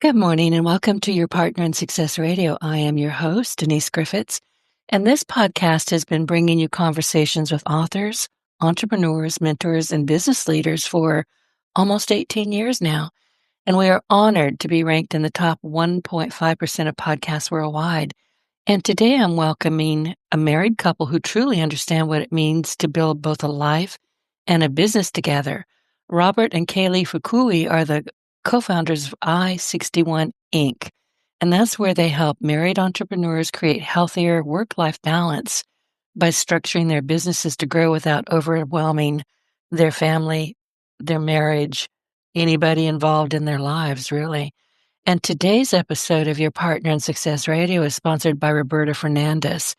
Good morning and welcome to your Partner in Success Radio. I am your host, Denise Griffitts, and this podcast has been bringing you conversations with authors, entrepreneurs, mentors, and business leaders for almost 18 years now. And we are honored to be ranked in the top 1.5% of podcasts worldwide. And today I'm welcoming a married couple who truly understand what it means to build both a life and a business together. Robert and Kay Lee Fukui are the co-founders of I-61 Inc., and that's where they help married entrepreneurs create healthier work-life balance by structuring their businesses to grow without overwhelming their family, their marriage, anybody involved in their lives, really. And today's episode of Your Partner in Success Radio is sponsored by Roberta Fernandez.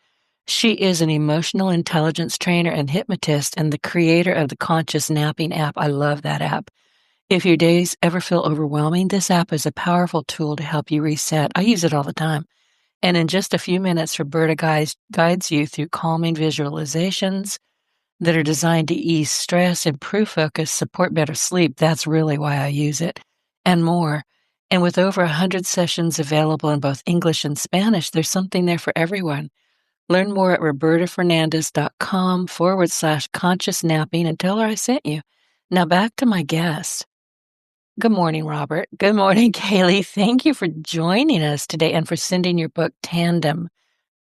She is an emotional intelligence trainer and hypnotist and the creator of the Conscious Napping app. I love that app. If your days ever feel overwhelming, this app is a powerful tool to help you reset. I use it all the time. And in just a few minutes, Roberta guides you through calming visualizations that are designed to ease stress, improve focus, support better sleep. That's really why I use it, and more. And with over 100 sessions available in both English and Spanish, there's something there for everyone. Learn more at robertafernandez.com/conscious napping and tell her I sent you. Now back to my guest. Good morning, Robert. Good morning, Kay Lee. Thank you for joining us today and for sending your book, Tandem,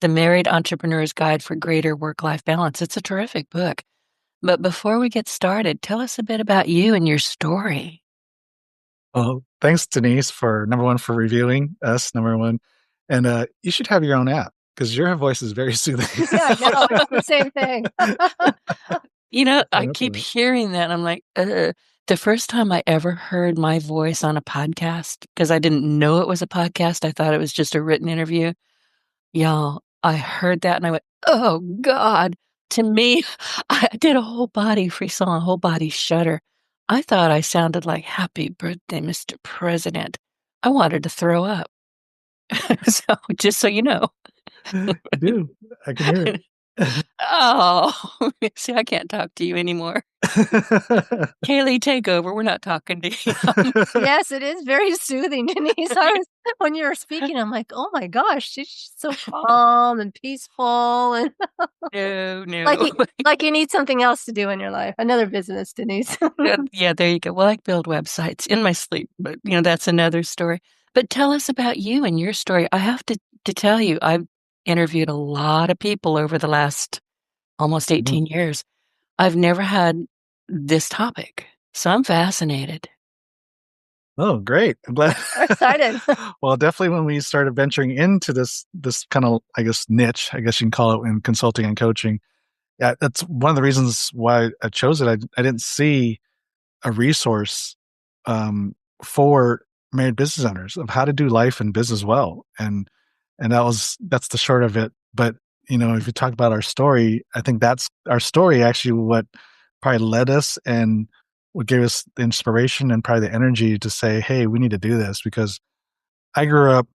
The Married Entrepreneur's Guide for Greater Work-Life Balance. It's a terrific book. But before we get started, tell us a bit about you and your story. Well, thanks, Denise, for number one, for reviewing us, number one. And you should have your own app because your voice is very soothing. Yeah, I know. It's the same thing. I keep hearing that. And I'm like, the first time I ever heard my voice on a podcast, because I didn't know it was a podcast, I thought it was just a written interview. Y'all, I heard that and I went, oh God. To me, I did a whole body free-song, a whole body shudder. I thought I sounded like happy birthday, Mr. President. I wanted to throw up. So just so you know. I do. I can hear it. Oh, see, I can't talk to you anymore. Kay Lee, take over. We're not talking to you. Yes, it is very soothing, Denise. When you were speaking, I'm like, oh my gosh, she's so calm and peaceful, and No. like you need something else to do in your life, another business, Denise. Yeah, there you go. Well, I build websites in my sleep, but that's another story. But tell us about you and your story. I have to tell you, I've interviewed a lot of people over the last almost 18 years. I've never had this topic, so I'm fascinated. Oh, great. I'm glad. I'm excited. Well, definitely when we started venturing into this kind of, I guess, niche, I guess you can call it, in consulting and coaching. Yeah, that's one of the reasons why I chose it. I didn't see a resource for married business owners of how to do life and business well. And that's the short of it. But, if you talk about our story, I think that's our story actually what probably led us and what gave us the inspiration and probably the energy to say, hey, we need to do this. Because Kaylee grew up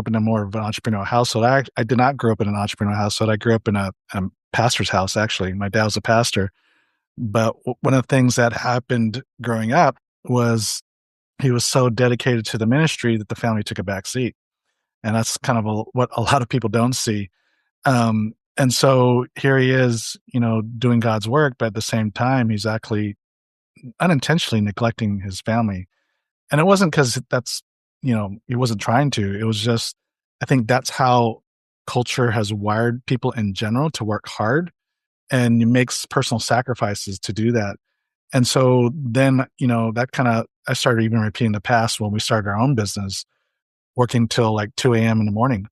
in a more of an entrepreneurial household. I did not grow up in an entrepreneurial household. I grew up in a pastor's house, actually. My dad was a pastor. But one of the things that happened growing up was he was so dedicated to the ministry that the family took a back seat. And that's kind of what a lot of people don't see. And so here he is, doing God's work, but at the same time, he's actually unintentionally neglecting his family. And it wasn't because he wasn't trying to. It was just, I think that's how culture has wired people in general to work hard, and it makes personal sacrifices to do that. And so then, I started even repeating the past when we started our own business, working till like 2 a.m. in the morning.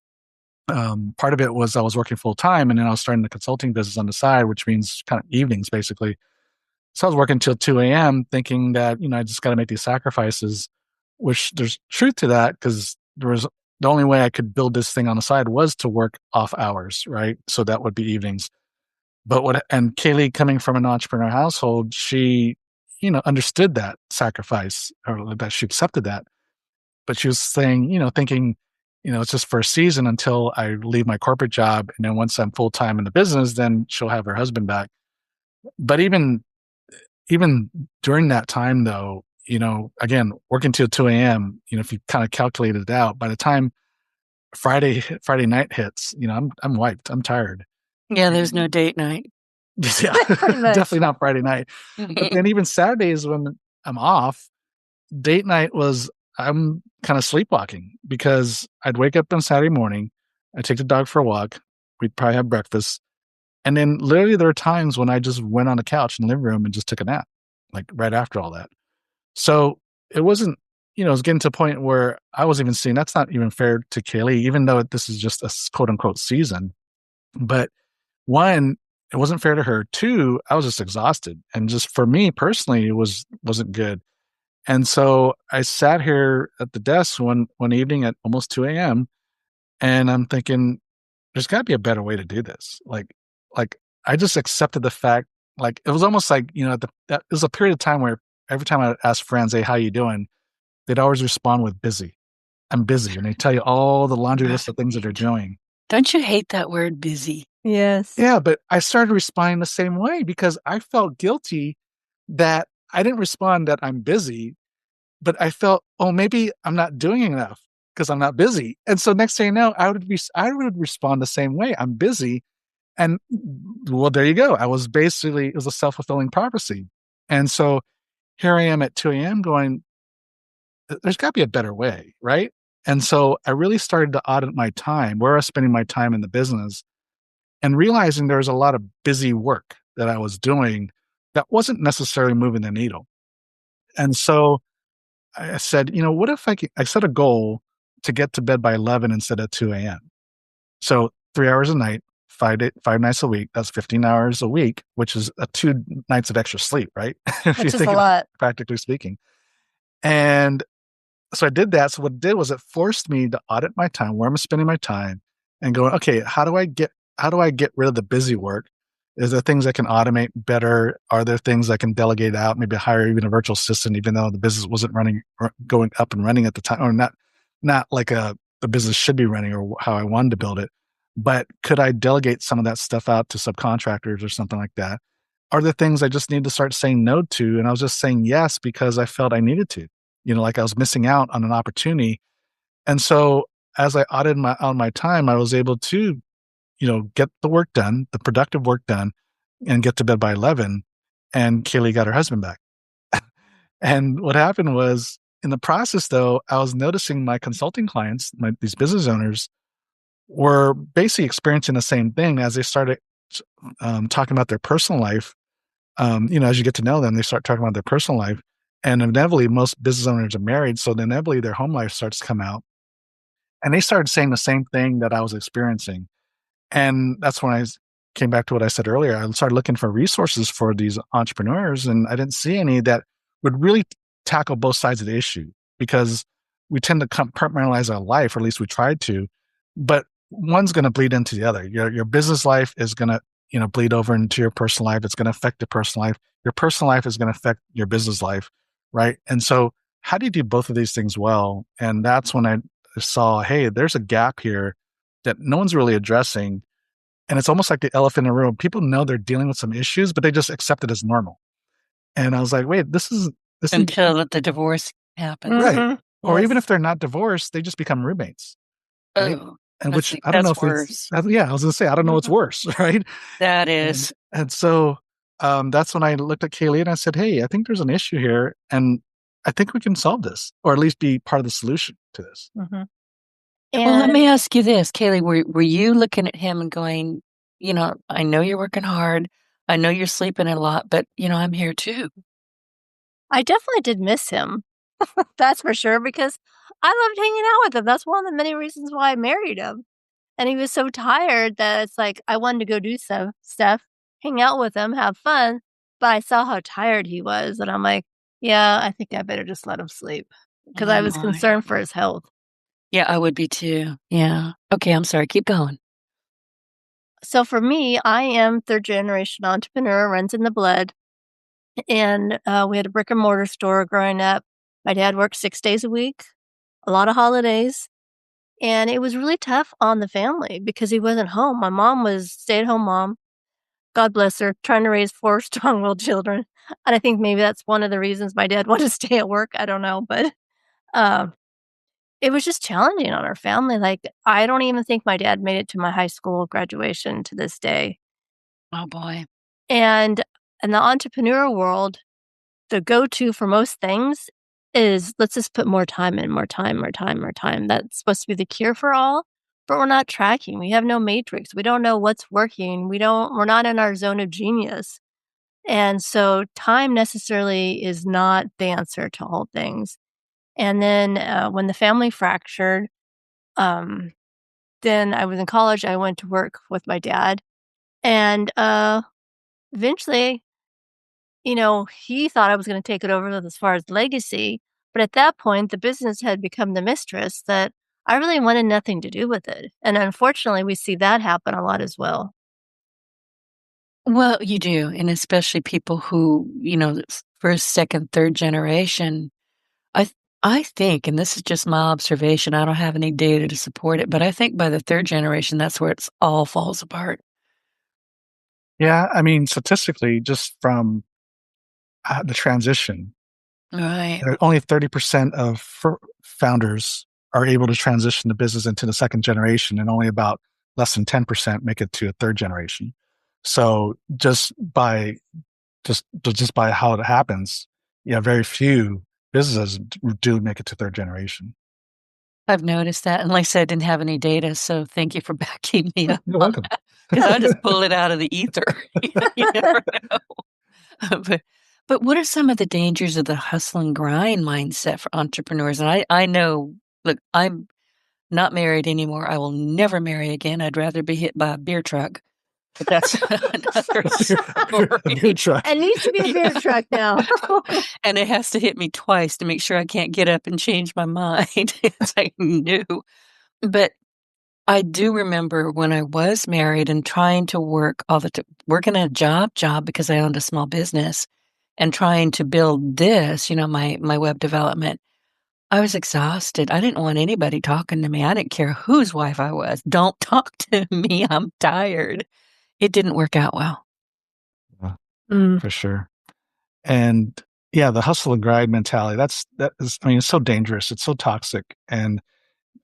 Part of it was I was working full time, and then I was starting the consulting business on the side, which means kind of evenings basically. So I was working till 2 a.m. thinking that, I just got to make these sacrifices, which there's truth to that, because the only way I could build this thing on the side was to work off hours, right? So that would be evenings. And Kaylee, coming from an entrepreneur household, she, understood that sacrifice, or that she accepted that. But she was saying, thinking, it's just for a season until I leave my corporate job. And then once I'm full time in the business, then she'll have her husband back. But even during that time, though, again, working till 2 a.m., if you kind of calculate it out, by the time Friday night hits, I'm wiped. I'm tired. Yeah, there's no date night. Yeah, Pretty much. definitely not Friday night. But then even Saturdays when I'm off, date night I'm kind of sleepwalking because I'd wake up on Saturday morning, I'd take the dog for a walk, we'd probably have breakfast. And then literally there are times when I just went on the couch in the living room and just took a nap, like right after all that. So it wasn't, it was getting to a point where I was even seeing that's not even fair to Kay Lee, even though this is just a quote unquote season. But one, it wasn't fair to her. Two, I was just exhausted. And just for me personally, wasn't good. And so I sat here at the desk one evening at almost 2 a.m. and I'm thinking, there's got to be a better way to do this. Like I just accepted the fact, like it was almost like, that was a period of time where every time I asked friends, hey, how you doing? They'd always respond with busy. I'm busy. And they tell you all the laundry list of things that they're doing. Don't you hate that word busy? Yes. Yeah, but I started responding the same way because I felt guilty that I didn't respond that I'm busy, but I felt, oh, maybe I'm not doing enough because I'm not busy. And so next thing you know, I would respond the same way. I'm busy. And well, there you go. It was a self-fulfilling prophecy. And so here I am at 2 a.m. going, there's got to be a better way, right? And so I really started to audit my time, where I was spending my time in the business, and realizing there was a lot of busy work that I was doing that wasn't necessarily moving the needle. And so I said, what if I set a goal to get to bed by 11 instead of 2 a.m. So 3 hours a night, 5 nights a week, that's 15 hours a week, which is 2 nights of extra sleep, right? If Which is a lot. Practically speaking. And so I did that. So what it did was it forced me to audit my time, where I'm spending my time, and going, okay, how do I get rid of the busy work? Is there things I can automate better? Are there things I can delegate out? Maybe hire even a virtual assistant, even though the business wasn't going up and running at the time, or not like the business should be running or how I wanted to build it. But could I delegate some of that stuff out to subcontractors or something like that? Are there things I just need to start saying no to? And I was just saying yes because I felt I needed to. Like I was missing out on an opportunity. And so as I audited my time, I was able to, get the work done, the productive work done, and get to bed by 11. And Kaylee got her husband back. And what happened was, in the process, though, I was noticing my consulting clients, these business owners, were basically experiencing the same thing as they started talking about their personal life. As you get to know them, they start talking about their personal life. And inevitably, most business owners are married. So inevitably, their home life starts to come out. And they started saying the same thing that I was experiencing. And that's when I came back to what I said earlier. I started looking for resources for these entrepreneurs, and I didn't see any that would really tackle both sides of the issue, because we tend to compartmentalize our life, or at least we tried to, but one's going to bleed into the other. Your business life is going to, bleed over into your personal life. It's going to affect your personal life. Your personal life is going to affect your business life, right? And so how do you do both of these things well? And that's when I saw, hey, there's a gap here that no one's really addressing. And it's almost like the elephant in the room. People know they're dealing with some issues, but they just accept it as normal. And I was like, wait, this is until the divorce happens. Right. Mhm. Or Yes. even if they're not divorced, they just become roommates. Right? Oh, And which I don't know if worse. I was going to say, I don't know what's worse, right? That is. And so that's when I looked at Kay Lee and I said, hey, I think there's an issue here. And I think we can solve this, or at least be part of the solution to this. Mhm. Well, let me ask you this, Kay Lee, were you looking at him and going, I know you're working hard. I know you're sleeping a lot, but, I'm here too. I definitely did miss him. That's for sure, because I loved hanging out with him. That's one of the many reasons why I married him. And he was so tired that it's like I wanted to go do some stuff, hang out with him, have fun, but I saw how tired he was, and I'm like, yeah, I think I better just let him sleep, because I was concerned for his health. Yeah, I would be too. Yeah. Okay, I'm sorry. Keep going. So for me, I am third generation entrepreneur, runs in the blood. And we had a brick and mortar store growing up. My dad worked 6 days a week, a lot of holidays. And it was really tough on the family because he wasn't home. My mom was stay-at-home mom. God bless her, trying to raise 4 strong-willed children. And I think maybe that's one of the reasons my dad wanted to stay at work. I don't know, but um, it was just challenging on our family. Like, I don't even think my dad made it to my high school graduation to this day. Oh, boy. And in the entrepreneurial world, the go-to for most things is let's just put more time in, more time, more time, more time. That's supposed to be the cure for all, but we're not tracking. We have no matrix. We don't know what's working. We're not in our zone of genius. And so time necessarily is not the answer to all things. And then when the family fractured, um, then I was in college. I went to work with my dad. And eventually, he thought I was going to take it over as far as legacy. But at that point, the business had become the mistress that I really wanted nothing to do with it. And unfortunately, we see that happen a lot as well. Well, you do, and especially people who, first, second, third generation. I think, and this is just my observation, I don't have any data to support it, but I think by the third generation, that's where it's all falls apart. Yeah, I mean, statistically, just from the transition, Right. only 30% of founders are able to transition the business into the second generation, and only about less than 10% make it to a third generation. So just by how it happens, very few businesses do make it to third generation. I've noticed that, and like I said, I didn't have any data, so thank you for backing me up You're on welcome. that, 'cause I just pull it out of the ether. You never know. But what are some of the dangers of the hustle and grind mindset for entrepreneurs? And I know, look, I'm not married anymore. I will never marry again. I'd rather be hit by a beer truck, but that's another A beer story. truck. It needs to be a beer truck now. And it has to hit me twice to make sure I can't get up and change my mind. It's like, no. But I do remember when I was married and trying to work working a job because I owned a small business and trying to build this, my web development. I was exhausted. I didn't want anybody talking to me. I didn't care whose wife I was. Don't talk to me. I'm tired. It didn't work out well. For sure. And yeah, the hustle and grind mentality, it's so dangerous. It's so toxic. And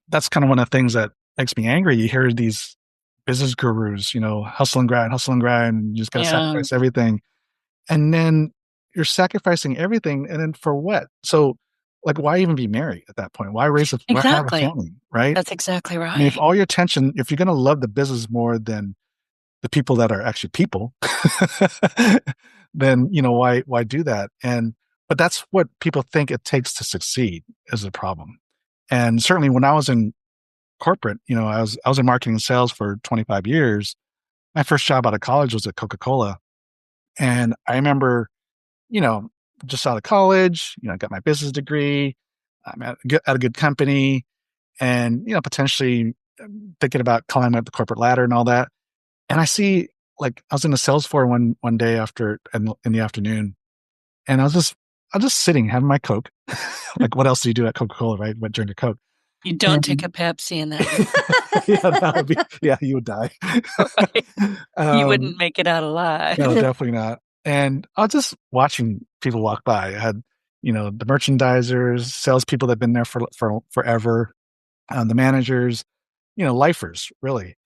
that's kind of one of the things that makes me angry. You hear these business gurus, hustle and grind, you just got to Yeah. sacrifice everything. And then you're sacrificing everything. And then for what? So, like, why even be married at that point? Why why have a Exactly. family, right? That's exactly I mean, if right. all your attention, if you're going to love the business more than the people that are actually people, then, why do that? But that's what people think it takes to succeed is the problem. And certainly when I was in corporate, I was in marketing and sales for 25 years. My first job out of college was at Coca-Cola. And I remember, you know, just out of college, I got my business degree. I'm at a good company and, potentially thinking about climbing up the corporate ladder and all that. And I see, like, I was in the sales floor one day in the afternoon, and I was just sitting having my Coke. Like, what else do you do at Coca-Cola, right? But drink a Coke. You don't take a Pepsi in that. You would die. You wouldn't make it out alive. No, definitely not. And I was just watching people walk by. I had, the merchandisers, salespeople that've been there for forever, the managers, lifers, really.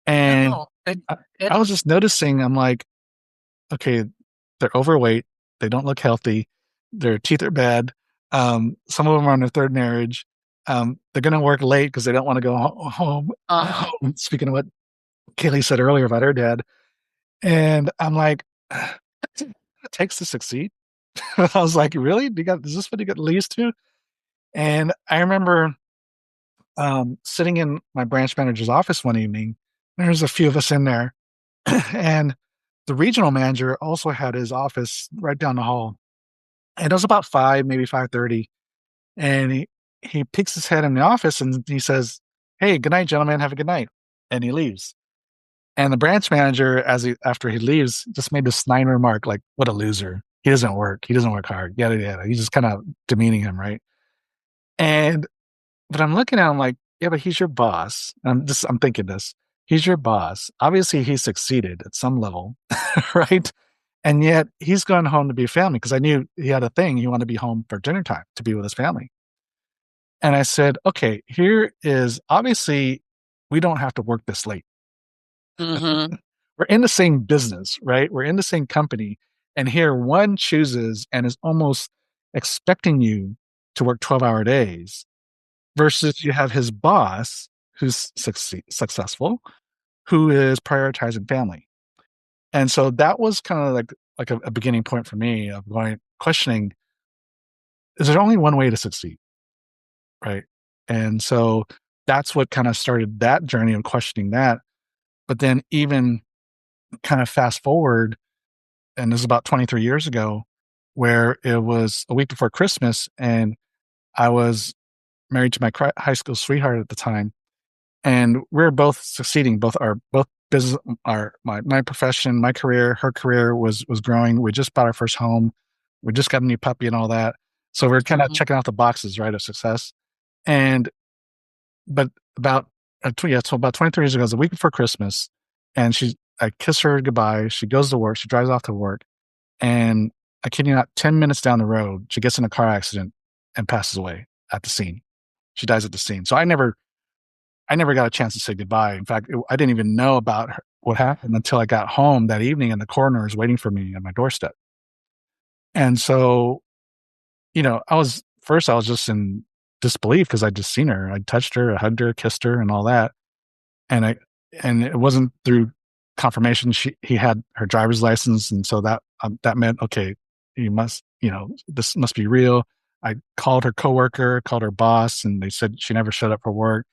And Oh, good. I was just noticing, I'm like, okay, they're overweight. They don't look healthy. Their teeth are bad. Some of them are on their third marriage. They're going to work late because they don't want to go home. Speaking of what Kay Lee said earlier about her dad. And I'm like, it takes to succeed. I was like, really? Is this what you got leads to? And I remember sitting in my branch manager's office one evening. There's a few of us in there. And the regional manager also had his office right down the hall. And it was about 5, maybe 5:30. And he peeks his head in the office and he says, "Hey, good night, gentlemen. Have a good night." And he leaves. And the branch manager, after he leaves, just made this snide remark, like, "What a loser. He doesn't work. He doesn't work hard. Yada yada." He's just kind of demeaning him, right? But I'm looking at him like, yeah, but he's your boss. I'm thinking this. He's your boss. Obviously, he succeeded at some level, right? And yet he's gone home to be a family because I knew he had a thing. He wanted to be home for dinner time to be with his family. And I said, okay, here is obviously we don't have to work this late. Mm-hmm. We're in the same business, right? We're in the same company. And here one chooses and is almost expecting you to work 12-hour days versus you have his boss who's successful, who is prioritizing family. And so that was kind of like a beginning point for me of going questioning, is there only one way to succeed? Right. And so that's what kind of started that journey of questioning that. But then even kind of fast forward, and this is about 23 years ago, where it was a week before Christmas, and I was married to my high school sweetheart at the time, and we're both succeeding. Both business, my profession, my career, her career was growing. We just bought our first home. We just got a new puppy and all that. So we're kind of checking off the boxes, right, of success. And but about so about 23 years ago, it was a week before Christmas, and I kiss her goodbye. She goes to work. She drives off to work, and I kid you not, 10 minutes down the road, she gets in a car accident and passes away at the scene. She dies at the scene. So I never got a chance to say goodbye. In fact, I didn't even know about what happened until I got home that evening, and the coroner was waiting for me at my doorstep. And so, I was just in disbelief because I'd just seen her. I'd touched her, I hugged her, kissed her, and all that. And and it wasn't through confirmation. He had her driver's license, and so that meant, okay, this must be real. I called her coworker, called her boss, and they said she never showed up for work.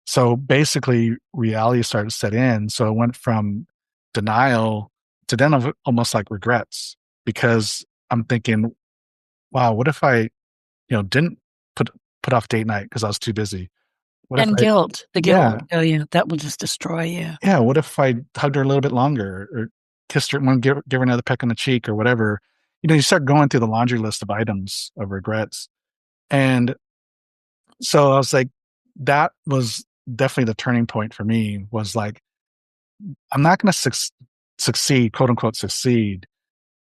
So basically, reality started to set in. So it went from denial to then almost like regrets, because I'm thinking, wow, what if I, didn't put off date night because I was too busy? What if And I, guilt, the guilt yeah, will kill you. That will just destroy you. yeah, what if I hugged her a little bit longer or kissed her and give her another peck on the cheek or whatever? You start going through the laundry list of items of regrets. And so I was like, that was definitely the turning point for me, was like, I'm not going to succeed, quote unquote, succeed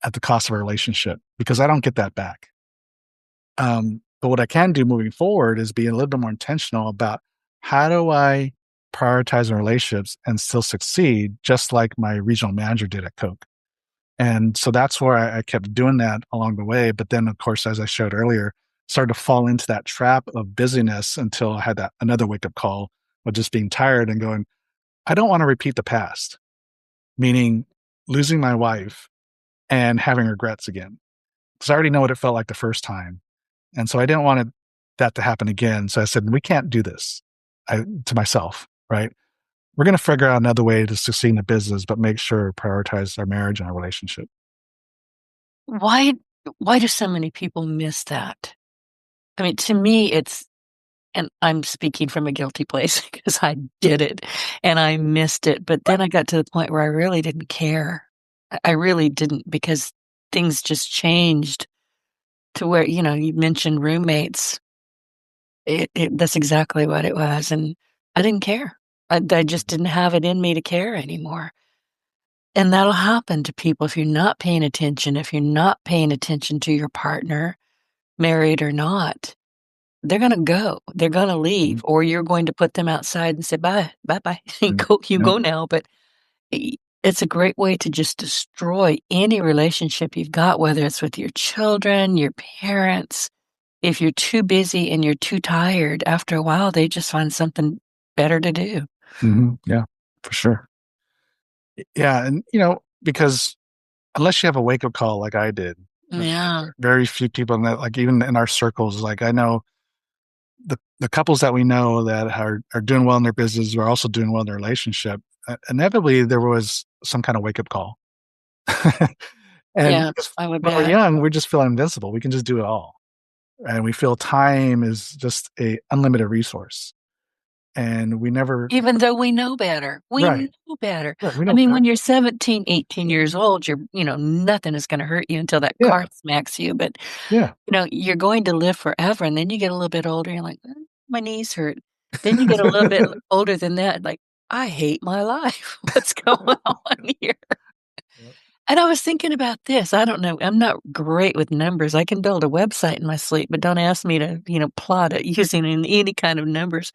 at the cost of a relationship, because I don't get that back. But what I can do moving forward is be a little bit more intentional about how do I prioritize in relationships and still succeed, just like my regional manager did at Coke. And so that's where I kept doing that along the way. But then, of course, as I showed earlier, started to fall into that trap of busyness until I had that another wake up call of just being tired and going, I don't want to repeat the past, meaning losing my wife and having regrets again. Because I already know what it felt like the first time. And so I didn't want that to happen again. So I said, we can't do this, to myself, right? We're going to figure out another way to succeed in the business, but make sure to prioritize our marriage and our relationship. Why do so many people miss that? I mean, to me, and I'm speaking from a guilty place because I did it and I missed it. But then I got to the point where I really didn't care. I really didn't, because things just changed to where, you mentioned roommates. That's exactly what it was. And I didn't care. I just didn't have it in me to care anymore. And that'll happen to people if you're not paying attention. If you're not paying attention to your partner, married or not, they're going to go. They're going to leave, or you're going to put them outside and say, bye, bye. Go now. But it's a great way to just destroy any relationship you've got, whether it's with your children, your parents. If you're too busy and you're too tired, after a while, they just find something better to do. Mm-hmm. Yeah, for sure. Yeah. And, because unless you have a wake up call like I did, Yeah. very few people in that, like even in our circles, like I know the couples that we know that are doing well in their business are also doing well in their relationship. Inevitably, there was some kind of wake up call. And Yeah, I would when we're bet. young, we just feel invincible. We can just do it all. And we feel time is just a unlimited resource. And we never, Even though we know better. We right. know better. Right. We I know mean, better. when you're 17, 18 years old, nothing is going to hurt you until that Yeah. car smacks you. But, Yeah. you're going to live forever. And then you get a little bit older, you're like, my knees hurt. Then you get a little bit older than that, like, I hate my life. What's going on here? Yep. And I was thinking about this. I don't know. I'm not great with numbers. I can build a website in my sleep, but don't ask me to, plot it using any kind of numbers.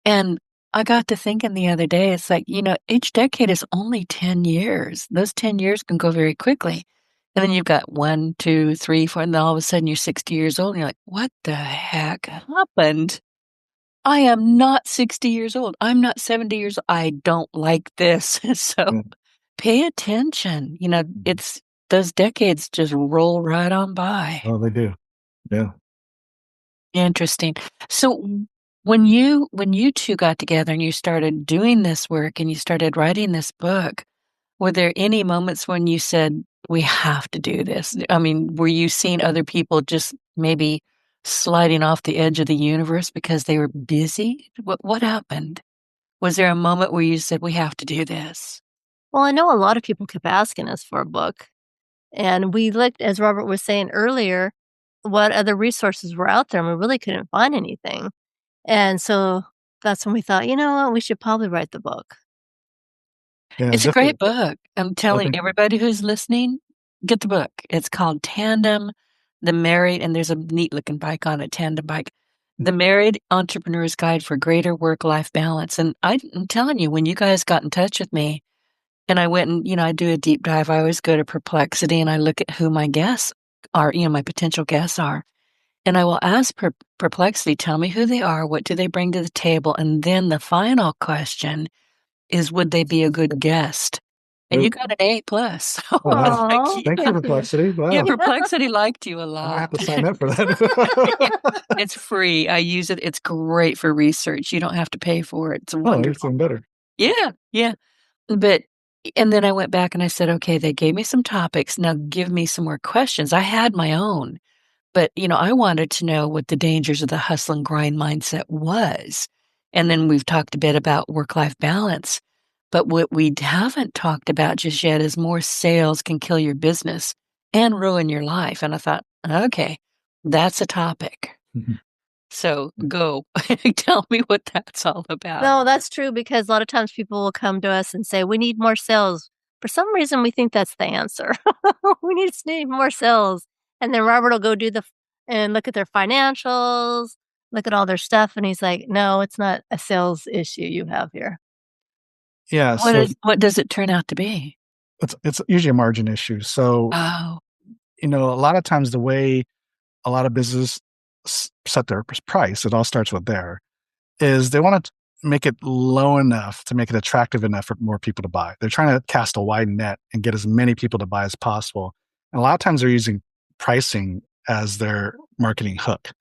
And I got to thinking the other day, it's like, each decade is only 10 years. Those 10 years can go very quickly. And then you've got 1, 2, 3, 4, and then all of a sudden you're 60 years old and you're like, what the heck happened? I am not 60 years old. I'm not 70 years old. I don't like this. So pay attention. It's those decades just roll right on by. Oh, they do. Yeah. Interesting. So when you two got together and you started doing this work and you started writing this book, were there any moments when you said, we have to do this? I mean, were you seeing other people just maybe sliding off the edge of the universe because they were busy? What happened? Was there a moment where you said, we have to do this? Well, I know a lot of people kept asking us for a book. And we looked, as Robert was saying earlier, what other resources were out there, and we really couldn't find anything. And so that's when we thought, you know what, we should probably write the book. Yeah, It's a great book. I'm telling Okay. everybody who's listening, get the book. It's called Tandem, The Married, and there's a neat looking bike on it, Tandem bike. The Married Entrepreneur's Guide for Greater Work-Life Balance. And I'm telling you, when you guys got in touch with me and I went and, I do a deep dive, I always go to Perplexity and I look at who my guests are, my potential guests are. And I will ask Perplexity, tell me who they are, what do they bring to the table? And then the final question is, would they be a good guest? And you got an A+. So Oh, wow. like, Thank you, Perplexity. Wow. yeah, Perplexity liked you a I'm lot. gonna have to sign up for that. It's free. I use it. It's great for research. You don't have to pay for it. It's wonderful. It's even better. Yeah. And then I went back and I said, okay, they gave me some topics. Now give me some more questions. I had my own, but I wanted to know what the dangers of the hustle and grind mindset was. And then we've talked a bit about work-life balance. But what we haven't talked about just yet is more sales can kill your business and ruin your life. And I thought, okay, that's a topic. Mhm. So go tell me what that's all about. No, that's true, because a lot of times people will come to us and say, we need more sales. For some reason, we think that's the answer. We need more sales. And then Robert will go and look at their financials, look at all their stuff. And he's like, no, it's not a sales issue you have here. Yeah. What does it turn out to be? It's usually a margin issue. So, Oh, a lot of times the way a lot of businesses set their price, it all starts with is they want to make it low enough to make it attractive enough for more people to buy. They're trying to cast a wide net and get as many people to buy as possible. And a lot of times they're using pricing as their marketing hook,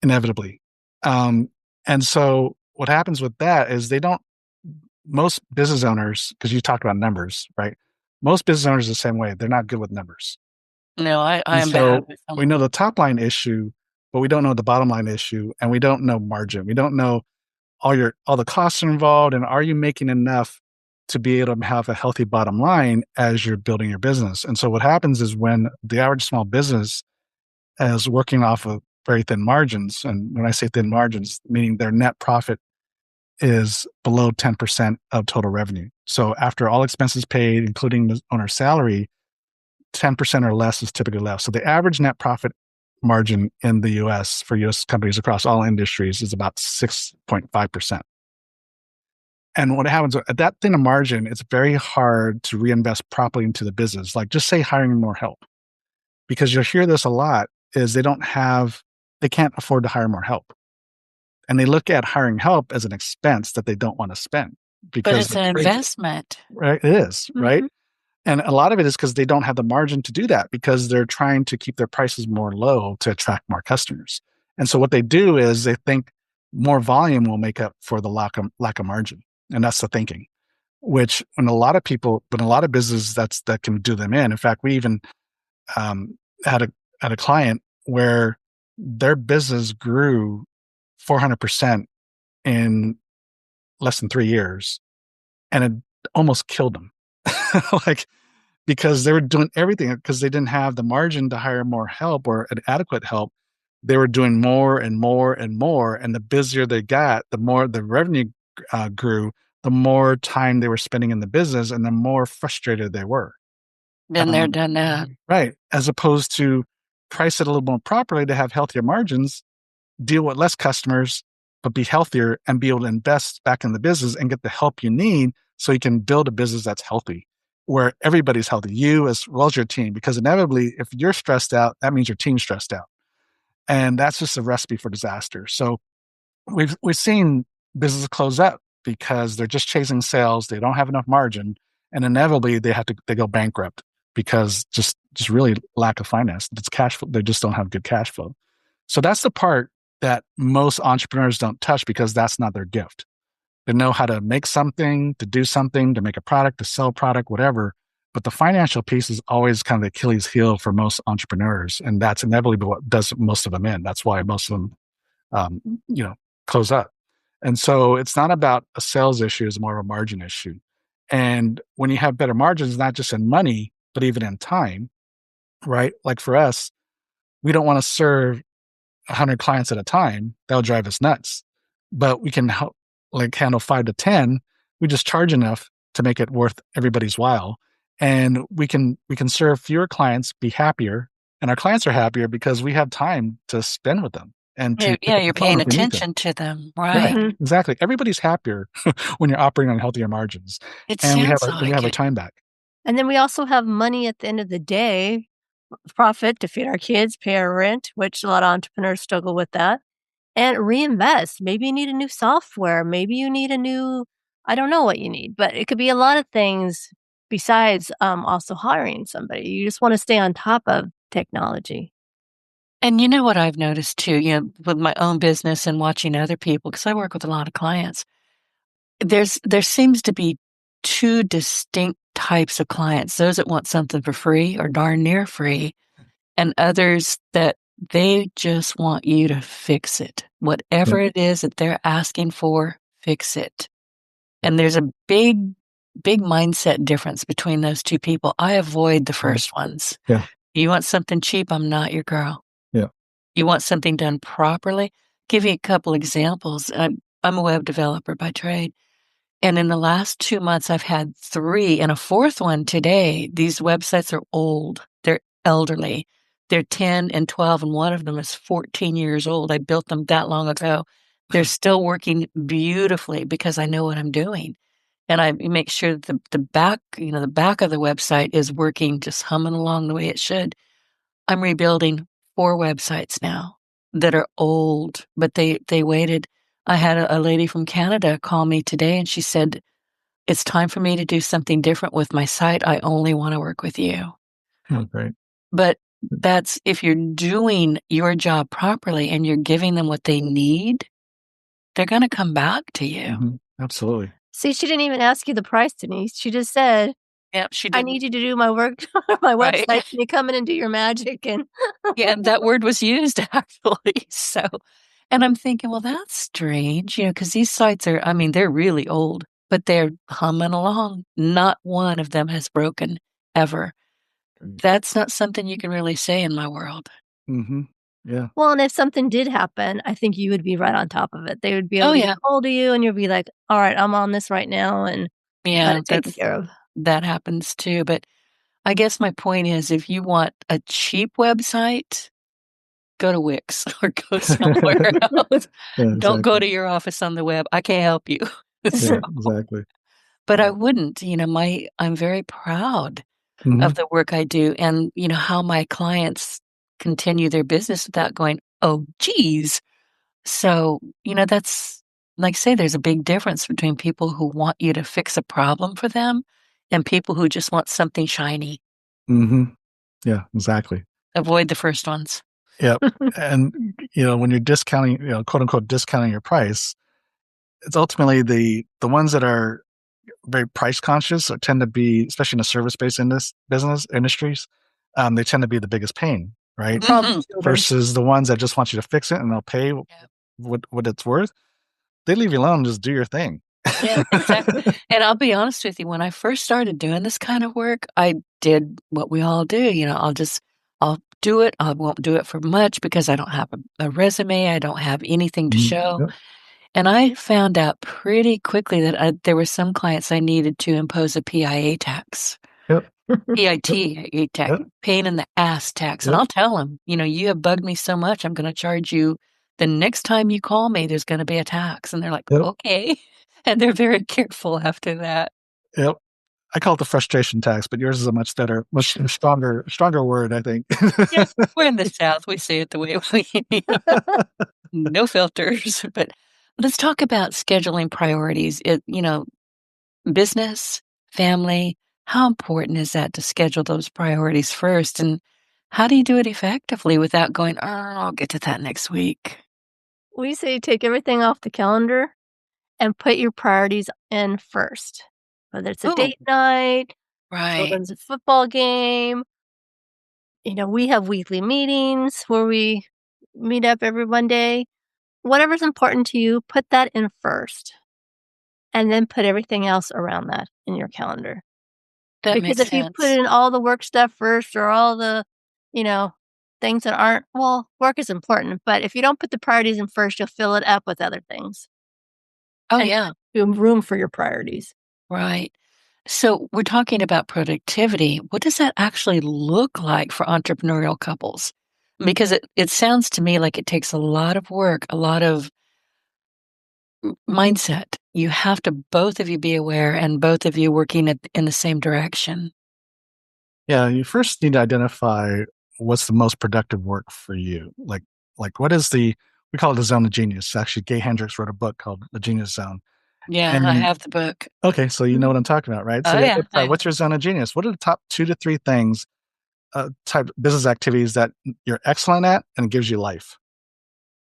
inevitably. And so what happens with that is most business owners, because you talked about numbers, right? Most business owners are the same way. They're not good with numbers. no, I am So bad with them. we know the top line issue, but we don't know the bottom line issue, and we don't know margin. We don't know all the costs involved, and are you making enough to be able to have a healthy bottom line as you're building your business? And so what happens is when the average small business is working off of very thin margins, and when I say thin margins, meaning their net profit is below 10% of total revenue. So after all expenses paid, including the owner's salary, 10% or less is typically left. So the average net profit margin in the US for US companies across all industries is about 6.5%. And what happens at that thin a margin, it's very hard to reinvest properly into the business. Like just say hiring more help, because you'll hear this a lot is they can't afford to hire more help. And they look at hiring help as an expense that they don't want to spend because But it's an investment. right? It is, right? And a lot of it is because they don't have the margin to do that because they're trying to keep their prices more low to attract more customers. And so what they do is they think more volume will make up for the lack of margin. And that's the thinking, which when a lot of businesses, that can do them in. In fact, we even had a client where their business grew 400% in less than 3 years, and it almost killed them. Because they were doing everything because they didn't have the margin to hire more help or an adequate help. They were doing more and more and more. And the busier they got, the more the revenue grew, the more time they were spending in the business and the more frustrated they were. Been there, done that. Right. As opposed to price it a little more properly to have healthier margins, deal with less customers, but be healthier and be able to invest back in the business and get the help you need so you can build a business that's healthy, where everybody's healthy, you as well as your team. Because inevitably, if you're stressed out, that means your team's stressed out. And that's just a recipe for disaster. So we've seen businesses close up because they're just chasing sales, they don't have enough margin, and inevitably they go bankrupt because just really lack of finance. It's cash flow. They just don't have good cash flow. So that's the part that most entrepreneurs don't touch because that's not their gift. They know how to make something, to do something, to make a product, to sell a product, whatever. But the financial piece is always kind of the Achilles heel for most entrepreneurs. And that's inevitably what does most of them in. That's why most of them, close up. And so it's not about a sales issue, it's more of a margin issue. And when you have better margins, not just in money, but even in time, right? Like for us, we don't want to serve 100 clients at a time. That'll drive us nuts. But we can handle 5 to 10. We just charge enough to make it worth everybody's while. And we can serve fewer clients, be happier, and our clients are happier because we have time to spend with them. And you're paying attention to them, right? Exactly. Everybody's happier when you're operating on healthier margins. We have our time back. And then we also have money at the end of the day, profit to feed our kids, pay our rent, which a lot of entrepreneurs struggle with that, and reinvest. Maybe you need a new software. Maybe you need I don't know what you need, but it could be a lot of things besides also hiring somebody. You just want to stay on top of technology. And you know what I've noticed too, with my own business and watching other people, because I work with a lot of clients, there seems to be two distinct types of clients: those that want something for free or darn near free, and others that they just want you to fix it. Whatever it is that they're asking for, fix it. And there's a big mindset difference between those two people. I avoid the first ones. Yeah. You want something cheap? I'm not your girl. Yeah. You want something done properly? Give you a couple examples. I'm a web developer by trade. And in the last 2 months, I've had 3 and a 4th one today. These websites are old. They're elderly. They're 10 and 12, and one of them is 14 years old. I built them that long ago. They're still working beautifully because I know what I'm doing. And I make sure that the back of the website is working, just humming along the way it should. I'm rebuilding 4 websites now that are old, but they waited. I had a lady from Canada call me today, and she said, "It's time for me to do something different with my site. I only want to work with you." Oh, great. But that's if you're doing your job properly and you're giving them what they need, they're going to come back to you. Mm-hmm. Absolutely. See, she didn't even ask you the price, Denise. She just said, "Yeah, she did. I need you to do my work, my website. Can you come in and do your magic?" And yeah, that word was used actually. So, and I'm thinking, well, that's strange, because these sites are, they're really old, but they're humming along. Not one of them has broken ever. That's not something you can really say in my world. Mm-hmm. Yeah. Well, and if something did happen, I think you would be right on top of it. They would be able to get hold of you, and you'll be like, "All right, I'm on this right now," and got it taken care of. That happens too. But I guess my point is, if you want a cheap website, go to Wix or go somewhere else. Don't go to your office on the web. I can't help you. Yeah, exactly. But I wouldn't. I'm very proud of the work I do, and how my clients continue their business without going, "Oh, geez." So, that's like, say, there's a big difference between people who want you to fix a problem for them and people who just want something shiny. Mm-hmm. Yeah, exactly. Avoid the first ones. Yep. And, when you're discounting, quote unquote, discounting your price, it's ultimately the ones that are very price conscious or tend to be, especially in the service-based industries, they tend to be the biggest pain, right? Versus the ones that just want you to fix it and they'll pay what it's worth. They leave you alone, just do your thing. Yeah, exactly. And I'll be honest with you, when I first started doing this kind of work, I did what we all do. I'll do it. I won't do it for much because I don't have a resume. I don't have anything to show. Yep. And I found out pretty quickly that there were some clients I needed to impose a PIA tax. Yep. PIT tax, Yep. pain in the ass tax. And Yep. I'll tell them, you have bugged me so much, I'm going to charge you. The next time you call me, there's going to be a tax. And they're like, Yep. okay. And they're very careful after that. Yep. I call it the frustration tax, but yours is a much stronger word, I think. Yes, we're in the South. We say it the way we no filters. But let's talk about scheduling priorities. Business, family, how important is that to schedule those priorities first? And how do you do it effectively without going, oh, I'll get to that next week? We say take everything off the calendar and put your priorities in first, whether it's a Oh, date night, right. children's football game. We have weekly meetings where we meet up every Monday. Whatever's important to you, put that in first, and then put everything else around that in your calendar. That Because makes if you put sense. in all the work stuff first or all the, you know, things that aren't, well, work is important, but if you don't put the priorities in first, you'll fill it up with other things Oh, and yeah. room for your priorities. Right. So we're talking about productivity. What does that actually look like for entrepreneurial couples? Because it sounds to me like it takes a lot of work, a lot of mindset. You have to both of you be aware and both of you working in the same direction. Yeah, you first need to identify what's the most productive work for you. What is we call it the zone of genius. Actually, Gay Hendricks wrote a book called The Genius Zone. Yeah, I And have the book. okay, so you know Mhm. what I'm talking about, right? So Oh, you yeah. identify what's your zone of genius. What are the top 2 to 3 things, type business activities that you're excellent at and it gives you life,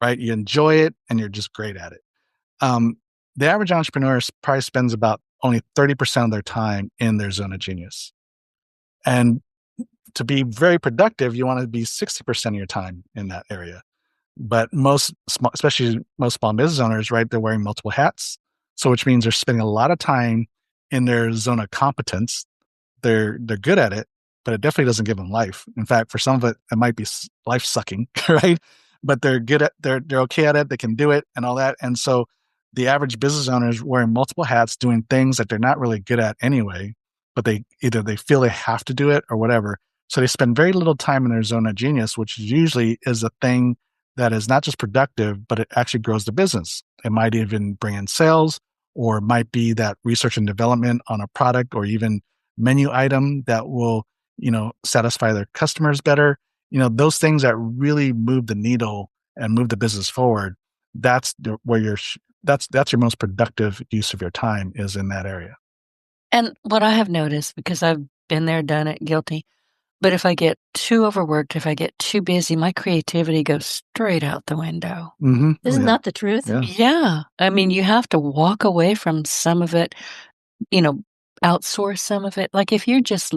right? You enjoy it and you're just great at it. Um, the average entrepreneur probably spends about only 30% of their time in their zone of genius. And to be very productive, you want to be 60% of your time in that area. But especially most small business owners, right, they're wearing multiple hats. So which means they're spending a lot of time in their zone of competence. They're good at it, but it definitely doesn't give them life. In fact, for some of it, it might be life sucking, right? But they're okay at it. They can do it and all that. And so the average business owner is wearing multiple hats, doing things that they're not really good at anyway, but they feel they have to do it or whatever. So they spend very little time in their zone of genius, which usually is a thing that is not just productive, but it actually grows the business. It might even bring in sales, or it might be that research and development on a product or even menu item that will, satisfy their customers better. Those things that really move the needle and move the business forward. That's your most productive use of your time, is in that area. And what I have noticed, because I've been there, done it, guilty, but if I get too overworked, if I get too busy, my creativity goes straight out the window. Mm-hmm. Isn't that the truth? Yeah. Yeah. I mean, you have to walk away from some of it, you know, outsource some of it. Like if you're just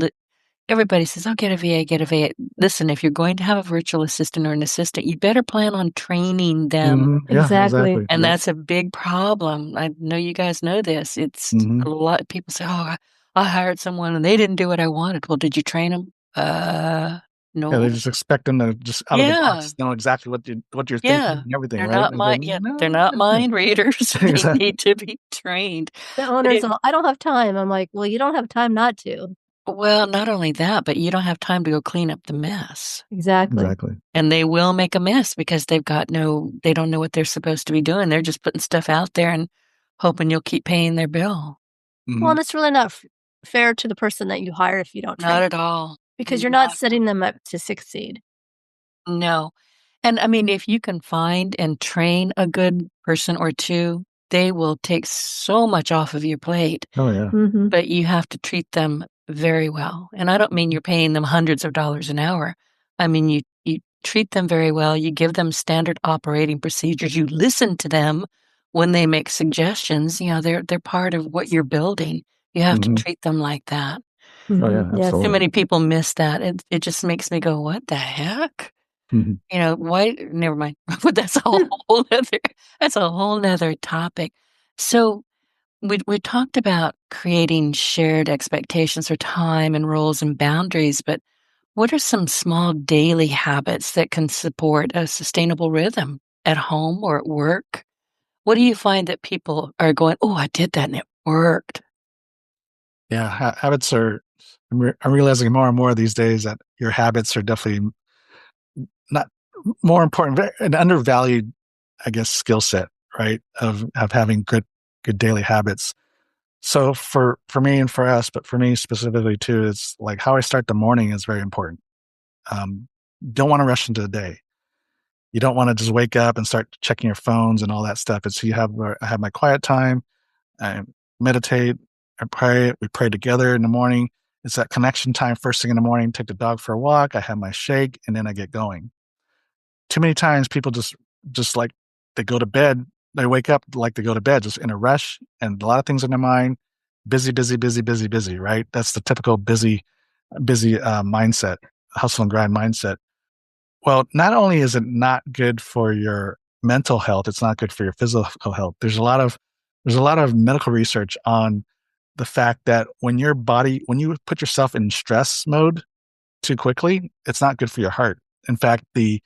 everybody says, "Oh, get a VA, get a VA." Listen, if you're going to have a virtual assistant or an assistant, you better plan on training them. Mm-hmm. Yeah, Exactly. exactly. And Yep. that's a big problem. I know you guys know this. It's Mm-hmm. a lot of people say, "Oh, I hired someone and they didn't do what I wanted." Well, did you train them? Yeah, they No. just expect them to just out of the Yeah. box know exactly what you're thinking Yeah. and everything, right? And They're no, not mind readers. They exactly. need to be trained. The But owners all, "I don't have time." I'm like, "Well, you don't have time not to." well, not only that, but you don't have time to go clean up the mess. Exactly. Exactly. And they will make a mess because they don't know what they're supposed to be doing. They're just putting stuff out there and hoping you'll keep paying their bill. Well, Mm-hmm. and it's really not fair to the person that you hire if you don't train Not them, at all. because you're not Not setting them up to succeed. no. And I mean, if you can find and train a good person or two, they will take so much off of your plate, Oh yeah. Mhm. but you have to treat them very well. And I don't mean you're paying them hundreds of dollars an hour. I mean, you treat them very well. You give them standard operating procedures. You listen to them when they make suggestions. They're part of what you're building. You have to Mm-hmm. treat them like that. Oh yeah, Mhm. Yes. Too absolutely. many people miss that. It just makes me go, "What the heck?" Mm-hmm. Why never mind. But that's a whole nother topic. So we talked about creating shared expectations for time and roles and boundaries, but what are some small daily habits that can support a sustainable rhythm at home or at work? What do you find that people are going, "Oh, I did that and it worked." Yeah, habits are I'm realizing more and more these days that your habits are definitely not more important, an undervalued, I guess, skill set, right? Of having good daily habits. So for me and for us, but for me specifically too, it's like how I start the morning is very important. Um, don't want to rush into the day. You don't want to just wake up and start checking your phones and all that stuff. It's I have my quiet time. I meditate. I pray. We pray together in the morning. It's that connection time first thing in the morning. Take the dog for a walk. I have my shake, and then I get going. Too many times people just like they go to bed. They wake up like they go to bed, just in a rush, and a lot of things in their mind. Busy, busy, busy, busy, busy. Right? That's the typical busy mindset, hustle and grind mindset. Well, not only is it not good for your mental health, it's not good for your physical health. There's a lot of medical research on the fact that when when you put yourself in stress mode too quickly, it's not good for your heart. In fact, the